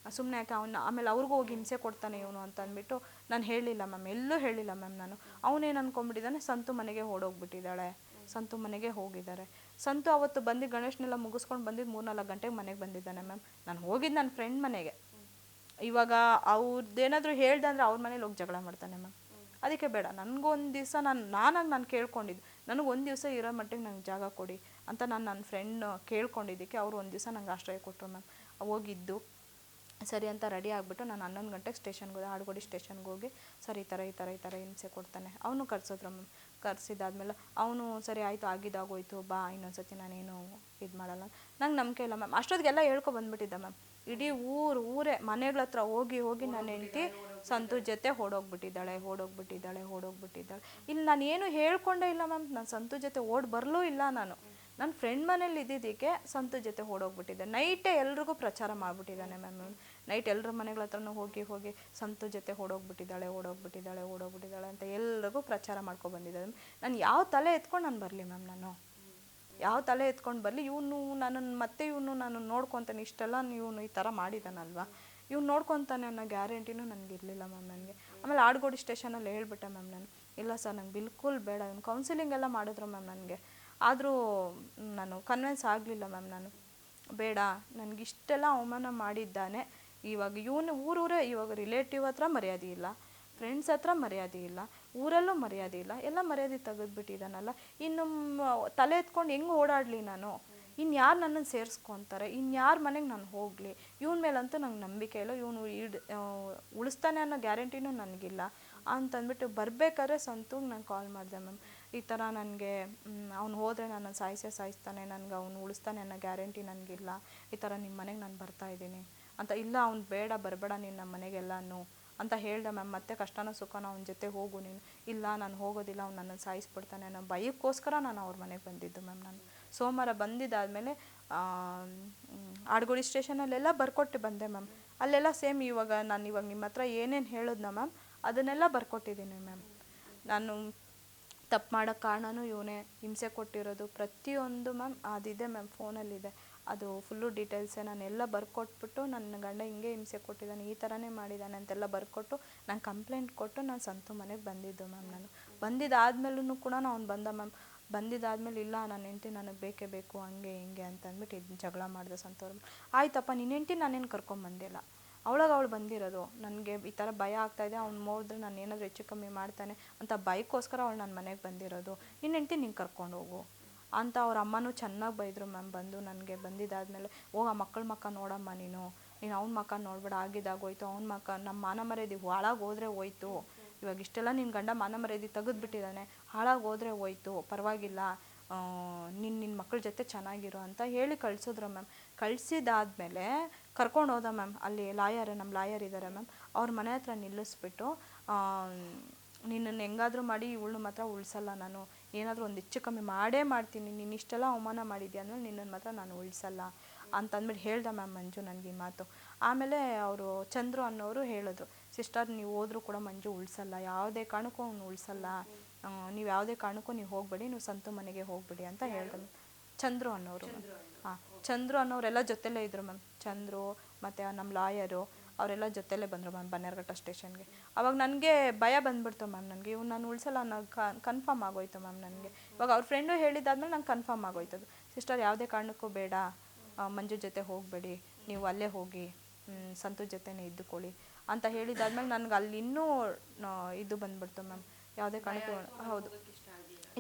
ಸುಮ್ಮನೆ ಯಾಕೆ ಆಮೇಲೆ ಅವ್ರಿಗೂ ಹೋಗಿ ಹಿಂಸೆ ಕೊಡ್ತಾನೆ ಇವನು ಅಂತ ಅಂದ್ಬಿಟ್ಟು ನಾನು ಹೇಳಿಲ್ಲ ಮ್ಯಾಮ್, ಎಲ್ಲೂ ಹೇಳಿಲ್ಲ ಮ್ಯಾಮ್. ನಾನು ಅವನೇನು ಅಂದ್ಕೊಂಡ್ಬಿಟ್ಟಿದ್ದಾನೆ, ಸಂತು ಮನೆಗೆ ಓಡೋಗ್ಬಿಟ್ಟಿದ್ದಾಳೆ, ಸಂತು ಮನೆಗೆ ಹೋಗಿದ್ದಾರೆ. ಸಂತು ಅವತ್ತು ಬಂದು ಗಣೇಶನೆಲ್ಲ ಮುಗಿಸ್ಕೊಂಡು ಬಂದಿದ್ದು 3-4 ಗಂಟೆಗೆ ಮನೆಗೆ ಬಂದಿದ್ದಾನೆ ಮ್ಯಾಮ್. ನಾನು ಹೋಗಿದ್ದು ನನ್ನ ಫ್ರೆಂಡ್ ಮನೆಗೆ. ಇವಾಗ ಅವ್ರದ್ದೇನಾದರೂ ಹೇಳ್ದೆ ಅಂದರೆ ಅವ್ರ ಮನೇಲಿ ಹೋಗಿ ಜಗಳ ಮಾಡ್ತಾನೆ ಮ್ಯಾಮ್. ಅದಕ್ಕೆ ಬೇಡ, ನನಗೊಂದು ದಿವಸ ನಾನು ಕೇಳ್ಕೊಂಡಿದ್ದು, ನನಗೊಂದು ದಿವಸ ಇರೋ ಮಟ್ಟಿಗೆ ನಂಗೆ ಜಾಗ ಕೊಡಿ ಅಂತ ನನ್ನ ಫ್ರೆಂಡ್ ಕೇಳ್ಕೊಂಡಿದ್ದಕ್ಕೆ ಅವರು ಒಂದು ದಿವಸ ನಂಗೆ ಆಶ್ರಯ ಕೊಟ್ಟರು ಮ್ಯಾಮ್. ಹೋಗಿದ್ದು ಸರಿ ಅಂತ ರೆಡಿ ಆಗಿಬಿಟ್ಟು ನಾನು 11 ಗಂಟೆಗೆ ಸ್ಟೇಷನ್ಗೆ ಹೋದೆ, ಆಡುಗೋಡಿ ಸ್ಟೇಷನ್ಗೆ ಹೋಗಿ ಸರ್ ಈ ಥರ ಹಿಂಸೆ ಕೊಡ್ತಾನೆ. ಅವನು ಕರ್ಸಿದ್ರು ಮ್ಯಾಮ್. ಕರ್ಸಿದ್ದಾದ್ಮೇಲೆ ಅವನು ಸರಿ ಆಯಿತು, ಆಗಿದ್ದಾಗೋಯ್ತು, ಬಾ ಇನ್ನೊಂದ್ಸತಿ ನಾನೇನು ಇದು ಮಾಡಲ್ಲ. ನಂಗೆ ನಂಬಿಕೆ ಇಲ್ಲ ಮ್ಯಾಮ್. ಅಷ್ಟೊತ್ತಿಗೆಲ್ಲ ಹೇಳ್ಕೊಬಂದ್ಬಿಟ್ಟಿದ್ದೆ ಮ್ಯಾಮ್. ಇಡೀ ಊರೇ ಮನೆಗಳ ಹತ್ರ ಹೋಗಿ ನನ್ನ ಹೆಂಡತಿ ಸಂತು ಜೊತೆ ಓಡೋಗ್ಬಿಟ್ಟಿದ್ದಾಳೆ. ಇಲ್ಲಿ ನಾನು ಏನು ಹೇಳ್ಕೊಂಡೇ ಇಲ್ಲ ಮ್ಯಾಮ್. ನಾನು ಸಂತು ಜೊತೆ ಬರಲೂ ಇಲ್ಲ. ನಾನು ನನ್ನ ಫ್ರೆಂಡ್ ಮನೇಲಿ ಇದ್ದಿದ್ದಕ್ಕೆ ಸಂತು ಜೊತೆ ಓಡೋಗ್ಬಿಟ್ಟಿದ್ದೆ. ನೈಟೇ ಎಲ್ರಿಗೂ ಪ್ರಚಾರ ಮಾಡಿಬಿಟ್ಟಿದ್ದಾನೆ ಮ್ಯಾಮ್. ನೈಟ್ ಎಲ್ಲರ ಮನೆಗಳ ಹತ್ರನೂ ಹೋಗಿ ಸಂತು ಜೊತೆ ಓಡೋಗ್ಬಿಟ್ಟಿದ್ದಾಳೆ ಅಂತ ಎಲ್ರಿಗೂ ಪ್ರಚಾರ ಮಾಡ್ಕೊಬಂದಿದ್ದಾಳೆ. ನಾನು ಯಾವ ತಲೆ ಎತ್ಕೊಂಡು ನಾನು ಬರಲಿ ಮ್ಯಾಮ್? ನಾನು ಯಾವ ತಲೆ ಎತ್ಕೊಂಡು ಬರಲಿ? ಇವನು ನಾನು ನೋಡ್ಕೊತಾನೆ, ಇಷ್ಟೆಲ್ಲ ಇವನು ಈ ಥರ ಮಾಡಿದಾನಲ್ವಾ, ಇವ್ನು ನೋಡ್ಕೊತಾನೆ ಅನ್ನೋ ಗ್ಯಾರಂಟಿನೂ ನನಗಿರಲಿಲ್ಲ ಮ್ಯಾಮ್. ನನಗೆ ಆಮೇಲೆ ಆಡುಗೋಡಿ ಸ್ಟೇಷನಲ್ಲಿ ಹೇಳ್ಬಿಟ್ಟೆ ಮ್ಯಾಮ್ ನಾನು, ಇಲ್ಲ ಸರ್ ನಂಗೆ ಬಿಲ್ಕುಲ್ ಬೇಡ. ಇವನು ಕೌನ್ಸಿಲಿಂಗ್ ಎಲ್ಲ ಮಾಡಿದ್ರು ಮ್ಯಾಮ್ ನನಗೆ, ಆದರೂ ನಾನು ಕನ್ವಿನ್ಸ್ ಆಗಲಿಲ್ಲ ಮ್ಯಾಮ್. ನಾನು ಬೇಡ, ನನಗಿಷ್ಟೆಲ್ಲ ಅವಮಾನ ಮಾಡಿದ್ದಾನೆ. ಇವಾಗ ಇವನು ಊರೂರೇ, ಇವಾಗ ರಿಲೇಟಿವ್ ಹತ್ರ ಮರ್ಯಾದೆ ಇಲ್ಲ, ಫ್ರೆಂಡ್ಸ್ ಹತ್ರ ಮರ್ಯಾದೆ ಇಲ್ಲ, ಊರಲ್ಲೂ ಮರ್ಯಾದೆ ಇಲ್ಲ, ಎಲ್ಲ ಮರ್ಯಾದೆ ತೆಗೆದುಬಿಟ್ಟಿದ್ದಾನಲ್ಲ. ಇನ್ನು ತಲೆ ಎತ್ಕೊಂಡು ಹೆಂಗೆ ಓಡಾಡಲಿ ನಾನು? ಇನ್ಯಾರು ನನ್ನನ್ನು ಸೇರಿಸ್ಕೊತಾರೆ? ಇನ್ಯಾರ ಮನೆಗೆ ನಾನು ಹೋಗಲಿ? ಇವನ ಮೇಲಂತೂ ನಂಗೆ ನಂಬಿಕೆ ಇಲ್ಲ. ಇವನು ಉಳಿಸ್ತಾನೆ ಅನ್ನೋ ಗ್ಯಾರಂಟಿನೂ ನನಗಿಲ್ಲ ಅಂತಂದ್ಬಿಟ್ಟು ಬರಬೇಕಾದ್ರೆ ಸಂತೂಗೆ ನಾನು ಕಾಲ್ ಮಾಡಿದೆ ಮ್ಯಾಮ್. ಈ ಥರ ನನಗೆ ಅವ್ನು ಹೋದರೆ ನನ್ನನ್ನು ಸಾಯಿಸ್ತಾನೆ, ನನಗೆ ಅವನು ಉಳಿಸ್ತಾನೆ ಅನ್ನೋ ಗ್ಯಾರಂಟಿ ನನಗಿಲ್ಲ. ಈ ಥರ ನಿಮ್ಮ ಮನೆಗೆ ನಾನು ಬರ್ತಾಯಿದ್ದೀನಿ ಅಂತ. ಇಲ್ಲ ಅವ್ನು ಬೇಡ, ಬರಬೇಡ ನೀನು ನಮ್ಮ ಮನೆಗೆಲ್ಲನೂ ಅಂತ ಹೇಳ್ದೆ ಮ್ಯಾಮ್. ಮತ್ತೆ ಕಷ್ಟನೋ ಸುಖನೋ ಅವನ ಜೊತೆ ಹೋಗು ನೀನು. ಇಲ್ಲ ನಾನು ಹೋಗೋದಿಲ್ಲ, ಅವ್ನು ನನ್ನನ್ನು ಸಾಯಿಸ್ಬಿಡ್ತಾನೆ ಅನ್ನೋ ಭಯಕ್ಕೋಸ್ಕರ ನಾನು ಅವ್ರ ಮನೆಗೆ ಬಂದಿದ್ದು ಮ್ಯಾಮ್. ನಾನು ಸೋಮವಾರ ಬಂದಿದ್ದಾದಮೇಲೆ ಆಡುಗೋಡಿ ಸ್ಟೇಷನಲ್ಲೆಲ್ಲ ಬರ್ಕೊಟ್ಟು ಬಂದೆ ಮ್ಯಾಮ್. ಅಲ್ಲೆಲ್ಲ ಸೇಮ್ ಇವಾಗ ನಿಮ್ಮ ಹತ್ರ ಏನೇನು ಹೇಳಿದ್ನ ಮ್ಯಾಮ್ ಅದನ್ನೆಲ್ಲ ಬರ್ಕೊಟ್ಟಿದ್ದೀನಿ ಮ್ಯಾಮ್. ನಾನು ತಪ್ಪು ಮಾಡೋಕ್ಕೆ ಕಾರಣನೂ ಇವನೇ, ಹಿಂಸೆ ಕೊಟ್ಟಿರೋದು ಪ್ರತಿಯೊಂದು ಮ್ಯಾಮ್ ಅದಿದೆ ಮ್ಯಾಮ್, ಫೋನಲ್ಲಿದೆ ಅದು ಫುಲ್ಲು ಡೀಟೇಲ್ಸೇ. ನಾನೆಲ್ಲ ಬರ್ಕೊಟ್ಬಿಟ್ಟು ನನ್ನ ಗಂಡ ಹಿಂಗೆ ಹಿಂಸೆ ಕೊಟ್ಟಿದ್ದಾನೆ, ಈ ಥರನೇ ಮಾಡಿದ್ದಾನೆ ಅಂತೆಲ್ಲ ಬರ್ಕೊಟ್ಟು ನಾನು ಕಂಪ್ಲೇಂಟ್ ಕೊಟ್ಟು ನಾನು ಸಂತು ಮನೆಗೆ ಬಂದಿದ್ದು ಮ್ಯಾಮ್. ನಾನು ಬಂದಿದ್ದಾದ್ಮೇಲೂ ಕೂಡ ಅವ್ನು ಬಂದ ಮ್ಯಾಮ್. ಬಂದಿದ್ದಾದ್ಮೇಲೆ ಇಲ್ಲ ನನ್ನ ಹೆಂಡ್ತಿ ನನಗೆ ಬೇಕೇ ಬೇಕು ಹಂಗೆ ಹಿಂಗೆ ಅಂತಂದ್ಬಿಟ್ಟು ಇದನ್ನ ಜಗಳ ಮಾಡಿದೆ ಸಂತವ್ರು. ಆಯ್ತಪ್ಪ, ನಿನ್ನ ಹೆಂಡ್ತಿ ನಾನೇನು ಕರ್ಕೊಂಬಂದಿಲ್ಲ, ಅವಳು ಬಂದಿರೋದು. ನನಗೆ ಈ ಥರ ಭಯ ಆಗ್ತಾಯಿದೆ, ಅವ್ನು ಹೋದ್ರೆ ನಾನು ಏನಾದರೂ ಹೆಚ್ಚು ಕಮ್ಮಿ ಮಾಡ್ತಾನೆ ಅಂತ ಭಯಕ್ಕೋಸ್ಕರ ಅವಳು ನನ್ನ ಮನೆಗೆ ಬಂದಿರೋದು. ನಿನ್ನ ಹೆಂಡ್ತಿ ನೀನು ಕರ್ಕೊಂಡು ಹೋಗು ಅಂತ ಅವ್ರ ಅಮ್ಮನೂ ಚೆನ್ನಾಗಿ ಬೈದರು ಮ್ಯಾಮ್. ಬಂದು ನನಗೆ ಬಂದಿದ್ದಾದಮೇಲೆ, ಓ ಆ ಮಕ್ಕ ನೋಡಮ್ಮ, ನೀನು ಅವ್ನ ಮಕ್ಕ ನೋಡ್ಬೇಡ, ಆಗಿದ್ದಾಗೋಯ್ತು, ಅವ್ನ ಮಕ್ಕ ನಮ್ಮ ಮಾನ ಮರ್ಯಾದೆ ಹಾಳಾಗೋದ್ರೆ ಹೋಯ್ತು. ಇವಾಗ ಇಷ್ಟೆಲ್ಲ ನಿನ್ನ ಗಂಡ ಮಾನ ಮರ್ಯಾದೆ ತೆಗೆದುಬಿಟ್ಟಿದ್ದಾನೆ, ಹಾಳಾಗೋದ್ರೆ ಹೋಯ್ತು, ಪರವಾಗಿಲ್ಲ, ನಿನ್ನ ಮಕ್ಕಳ ಜೊತೆ ಚೆನ್ನಾಗಿರೋ ಅಂತ ಹೇಳಿ ಕಳಿಸಿದ್ರು ಮ್ಯಾಮ್. ಕಳಿಸಿದಾದ್ಮೇಲೆ ಕರ್ಕೊಂಡು ಹೋದ ಮ್ಯಾಮ್. ಅಲ್ಲಿ ನಮ್ಮ ಲಾಯರ್ ಇದ್ದಾರೆ ಮ್ಯಾಮ್, ಅವ್ರ ಮನೆ ಹತ್ರ ನಿಲ್ಲಿಸ್ಬಿಟ್ಟು, ನಿನ್ನನ್ನು ಹೆಂಗಾದರೂ ಮಾಡಿ ಇವಳನ್ನ ಮಾತ್ರ ಉಳಿಸಲ್ಲ ನಾನು, ಏನಾದರೂ ಒಂದು ಹೆಚ್ಚು ಕಮ್ಮಿ ಮಾಡೇ ಮಾಡ್ತೀನಿ, ನೀನು ಇಷ್ಟೆಲ್ಲ ಅವಮಾನ ಮಾಡಿದ್ಯಾ ಅಂದರೆ ನಿನ್ನನ್ನು ಮಾತ್ರ ನಾನು ಉಳಿಸಲ್ಲ ಅಂತಂದ್ಬಿಟ್ಟು ಹೇಳ್ದೆ ಮ್ಯಾಮ್ ಮಂಜು ನನಗೆ ಈ ಮಾತು. ಆಮೇಲೆ ಅವರು ಚಂದ್ರು ಅನ್ನೋರು ಹೇಳಿದ್ರು, ಸಿಸ್ಟರ್ ನೀವು ಹೋದ್ರೂ ಕೂಡ ಮಂಜು ಉಳಿಸಲ್ಲ, ಯಾವುದೇ ಕಾರಣಕ್ಕೂ ಅವ್ನು ಉಳಿಸಲ್ಲ, ನೀವು ಯಾವುದೇ ಕಾರಣಕ್ಕೂ ನೀವು ಹೋಗಬೇಡಿ, ನೀವು ಸಂತು ಮನೆಗೆ ಹೋಗಬೇಡಿ ಅಂತ ಹೇಳ್ದೆ ಮ್ಯಾಮ್. ಚಂದ್ರು ಅನ್ನೋರು ಚಂದ್ರು ಅನ್ನೋರೆಲ್ಲ ಜೊತೆಲೇ ಇದ್ದರು ಮ್ಯಾಮ್. ಚಂದ್ರು ಮತ್ತು ನಮ್ಮ ಲಾಯರು ಅವರೆಲ್ಲ ಜೊತೆಲೇ ಬಂದರು ಮ್ಯಾಮ್ ಬನ್ನೇರುಘಟ್ಟ ಸ್ಟೇಷನ್ಗೆ. ಅವಾಗ ನನಗೆ ಭಯ ಬಂದುಬಿಡ್ತು ಮ್ಯಾಮ್. ನನಗೆ ಇವ್ನು ನಾನು ಉಳಿಸಲ್ಲ ಅನ್ನೋ ಕನ್ಫರ್ಮ್ ಆಗೋಯ್ತು ಮ್ಯಾಮ್ ನನಗೆ. ಇವಾಗ ಅವ್ರ ಫ್ರೆಂಡು ಹೇಳಿದ್ದಾದ್ಮೇಲೆ ನಂಗೆ ಕನ್ಫರ್ಮ್ ಆಗೋಯ್ತದು, ಸಿಸ್ಟರ್ ಯಾವುದೇ ಕಾರಣಕ್ಕೂ ಬೇಡ, ಮಂಜು ಜೊತೆ ಹೋಗಬೇಡಿ, ನೀವು ಅಲ್ಲೇ ಹೋಗಿ ಸಂತು ಜೊತೆನೇ ಇದ್ದುಕೊಳ್ಳಿ ಅಂತ ಹೇಳಿದಾದ್ಮೇಲೆ ನನಗೆ ಅಲ್ಲಿ ಇನ್ನೂ ಇದು ಬಂದುಬಿಡ್ತು ಮ್ಯಾಮ್. ಯಾವುದೇ ಕಾರಣಕ್ಕೂ ಹೌದು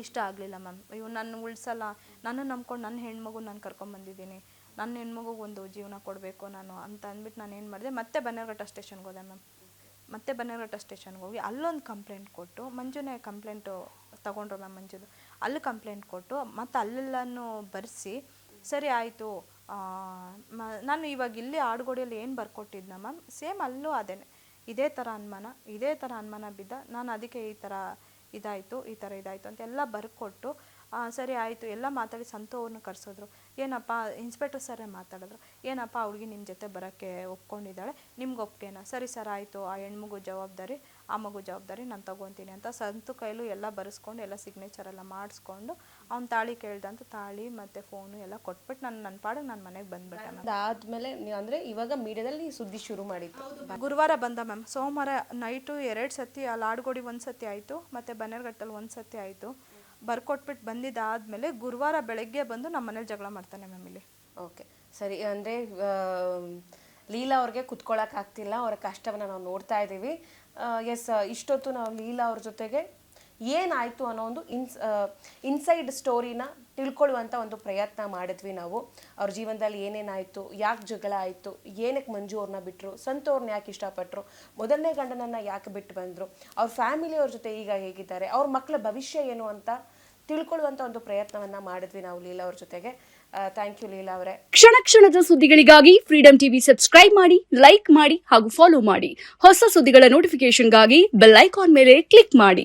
ಇಷ್ಟ ಆಗಲಿಲ್ಲ ಮ್ಯಾಮ್. ಇವ್ನು ನನ್ನ ಉಳಿಸಲ್ಲ, ನಾನು ನಂಬ್ಕೊಂಡು ನನ್ನ ಹೆಣ್ಮಗು ನಾನು ಕರ್ಕೊಂಬಂದಿದ್ದೀನಿ, ನನ್ನ ಹೆಣ್ಮಗುಗೆ ಒಂದು ಜೀವನ ಕೊಡಬೇಕು ನಾನು ಅಂತ ಅಂದ್ಬಿಟ್ಟು ನಾನು ಏನು ಮಾಡಿದೆ, ಮತ್ತೆ ಬನ್ನೇರುಘಟ್ಟ ಸ್ಟೇಷನ್ಗೆ ಹೋದೆ ಮ್ಯಾಮ್. ಮತ್ತೆ ಬನ್ನೇರುಘಟ್ಟ ಸ್ಟೇಷನ್ಗೆ ಹೋಗಿ ಅಲ್ಲೊಂದು ಕಂಪ್ಲೇಂಟ್ ಕೊಟ್ಟು, ಮಂಜುನೇ ಕಂಪ್ಲೇಂಟು ತೊಗೊಂಡ್ರು ಮ್ಯಾಮ್ ಮಂಜುದು. ಅಲ್ಲಿ ಕಂಪ್ಲೇಂಟ್ ಕೊಟ್ಟು ಮತ್ತು ಅಲ್ಲೆಲ್ಲನೂ ಬರೆಸಿ ಸರಿ ಆಯಿತು. ನಾನು ಇವಾಗ ಇಲ್ಲಿ ಆಡುಗೋಡಿಯಲ್ಲಿ ಏನು ಬರ್ಕೊಟ್ಟಿದ್ನ ಮ್ಯಾಮ್, ಸೇಮ್ ಅಲ್ಲೂ ಇದೇ ಥರ ಅನುಮಾನ ಬಿದ್ದ ನಾನು, ಅದಕ್ಕೆ ಈ ಥರ ಇದಾಯಿತು ಅಂತ ಎಲ್ಲ ಬರ್ಕೊಟ್ಟು ಸರಿ ಆಯಿತು ಎಲ್ಲ ಮಾತಾಡಿ ಸಂತು ಅವ್ರನ್ನ ಕರೆಸಿದ್ರು. ಏನಪ್ಪ ಇನ್ಸ್ಪೆಕ್ಟರ್ ಸರೇ ಮಾತಾಡಿದ್ರು, ಏನಪ್ಪ ಆ ಹುಡುಗಿ ನಿಮ್ಮ ಜೊತೆ ಬರೋಕ್ಕೆ ಒಪ್ಕೊಂಡಿದ್ದಾಳೆ, ನಿಮ್ಗೆ ಒಪ್ಗೆನಾ? ಸರಿ ಸರ್ ಆಯಿತು, ಆ ಹೆಣ್ಮಗು ಜವಾಬ್ದಾರಿ ಆ ಮಗು ಜವಾಬ್ದಾರಿ ನಾನು ತೊಗೊತೀನಿ ಅಂತ ಸಂತು ಕೈಲೂ ಎಲ್ಲ ಬರೆಸ್ಕೊಂಡು ಎಲ್ಲ ಸಿಗ್ನೇಚರ್ ಎಲ್ಲ ಮಾಡಿಸ್ಕೊಂಡು ಅವ್ನು ತಾಳಿ ಕೇಳ್ದಂತ ತಾಳಿ ಮತ್ತು ಫೋನು ಎಲ್ಲ ಕೊಟ್ಬಿಟ್ಟು ನನ್ನ ಪಾಡಿಗೆ ನಾನು ಮನೆಗೆ ಬಂದ್ಬಿಟ್ಟೆ ಮ್ಯಾಮ್. ಅದಾದ್ಮೇಲೆ ಅಂದರೆ ಇವಾಗ ಮೀಡಿಯಾದಲ್ಲಿ ಸುದ್ದಿ ಶುರು ಮಾಡಿದ್ದು ಗುರುವಾರ ಬಂದ ಮ್ಯಾಮ್. ಸೋಮವಾರ ನೈಟು 2 ಸತಿ ಆ ಲಾಡ್ಗೋಡಿ 1 ಸತಿ ಆಯಿತು, ಮತ್ತು ಬನ್ನೇರ್ಘಟ್ಟಲ್ಲಿ 1 ಸತಿ ಆಯಿತು. ಬರ್ಕೊಟ್ಬಿಟ್ಟು ಬಂದಿದ್ದಾದಮೇಲೆ ಗುರುವಾರ ಬೆಳಗ್ಗೆ ಬಂದು ನಮ್ಮ ಮನೇಲಿ ಜಗಳ ಮಾಡ್ತಾನೆ ಮ್ಯಾಮ್ ಇಲ್ಲಿ. ಓಕೆ ಸರಿ. ಅಂದರೆ ಲೀಲಾ ಅವ್ರಿಗೆ ಕುತ್ಕೊಳ್ಳೋಕ್ಕಾಗ್ತಿಲ್ಲ, ಅವರ ಕಷ್ಟವನ್ನು ನಾವು ನೋಡ್ತಾ ಇದ್ದೀವಿ. ಎಸ್, ಇಷ್ಟೊತ್ತು ನಾವು ಲೀಲಾ ಅವ್ರ ಜೊತೆಗೆ ಏನಾಯಿತು ಅನ್ನೋ ಒಂದು ಇನ್ಸೈಡ್ ಸ್ಟೋರಿನ ತಿಳ್ಕೊಳ್ಳುವಂಥ ಒಂದು ಪ್ರಯತ್ನ ಮಾಡಿದ್ವಿ ನಾವು. ಅವ್ರ ಜೀವನದಲ್ಲಿ ಏನೇನಾಯಿತು, ಯಾಕೆ ಜಗಳ ಆಯಿತು, ಏನಕ್ಕೆ ಮಂಜು ಅವ್ರನ್ನ ಬಿಟ್ಟರು, ಸಂತು ಅವ್ರನ್ನ ಯಾಕೆ ಇಷ್ಟಪಟ್ಟರು, ಮೊದಲನೇ ಗಂಡನನ್ನು ಯಾಕೆ ಬಿಟ್ಟು ಬಂದರು, ಅವ್ರ ಫ್ಯಾಮಿಲಿಯವ್ರ ಜೊತೆ ಈಗ ಹೇಗಿದ್ದಾರೆ, ಅವ್ರ ಮಕ್ಕಳ ಭವಿಷ್ಯ ಏನು ಅಂತ ತಿಳ್ಕೊಳ್ಳುವಂಥ ಒಂದು ಪ್ರಯತ್ನವನ್ನು ಮಾಡಿದ್ವಿ ನಾವು ಲೀಲಾ ಅವ್ರ ಜೊತೆಗೆ. ಥ್ಯಾಂಕ್ ಯು ಲೀಲಾ ಅವರೇ. ಕ್ಷಣ ಕ್ಷಣದ ಸುದ್ದಿಗಳಿಗಾಗಿ ಫ್ರೀಡಂ ಟಿವಿ ಸಬ್ಸ್ಕ್ರೈಬ್ ಮಾಡಿ, ಲೈಕ್ ಮಾಡಿ ಹಾಗೂ ಫಾಲೋ ಮಾಡಿ. ಹೊಸ ಸುದ್ದಿಗಳ ನೋಟಿಫಿಕೇಶನ್ಗಾಗಿ ಬೆಲ್ ಐಕಾನ್ ಮೇಲೆ ಕ್ಲಿಕ್ ಮಾಡಿ.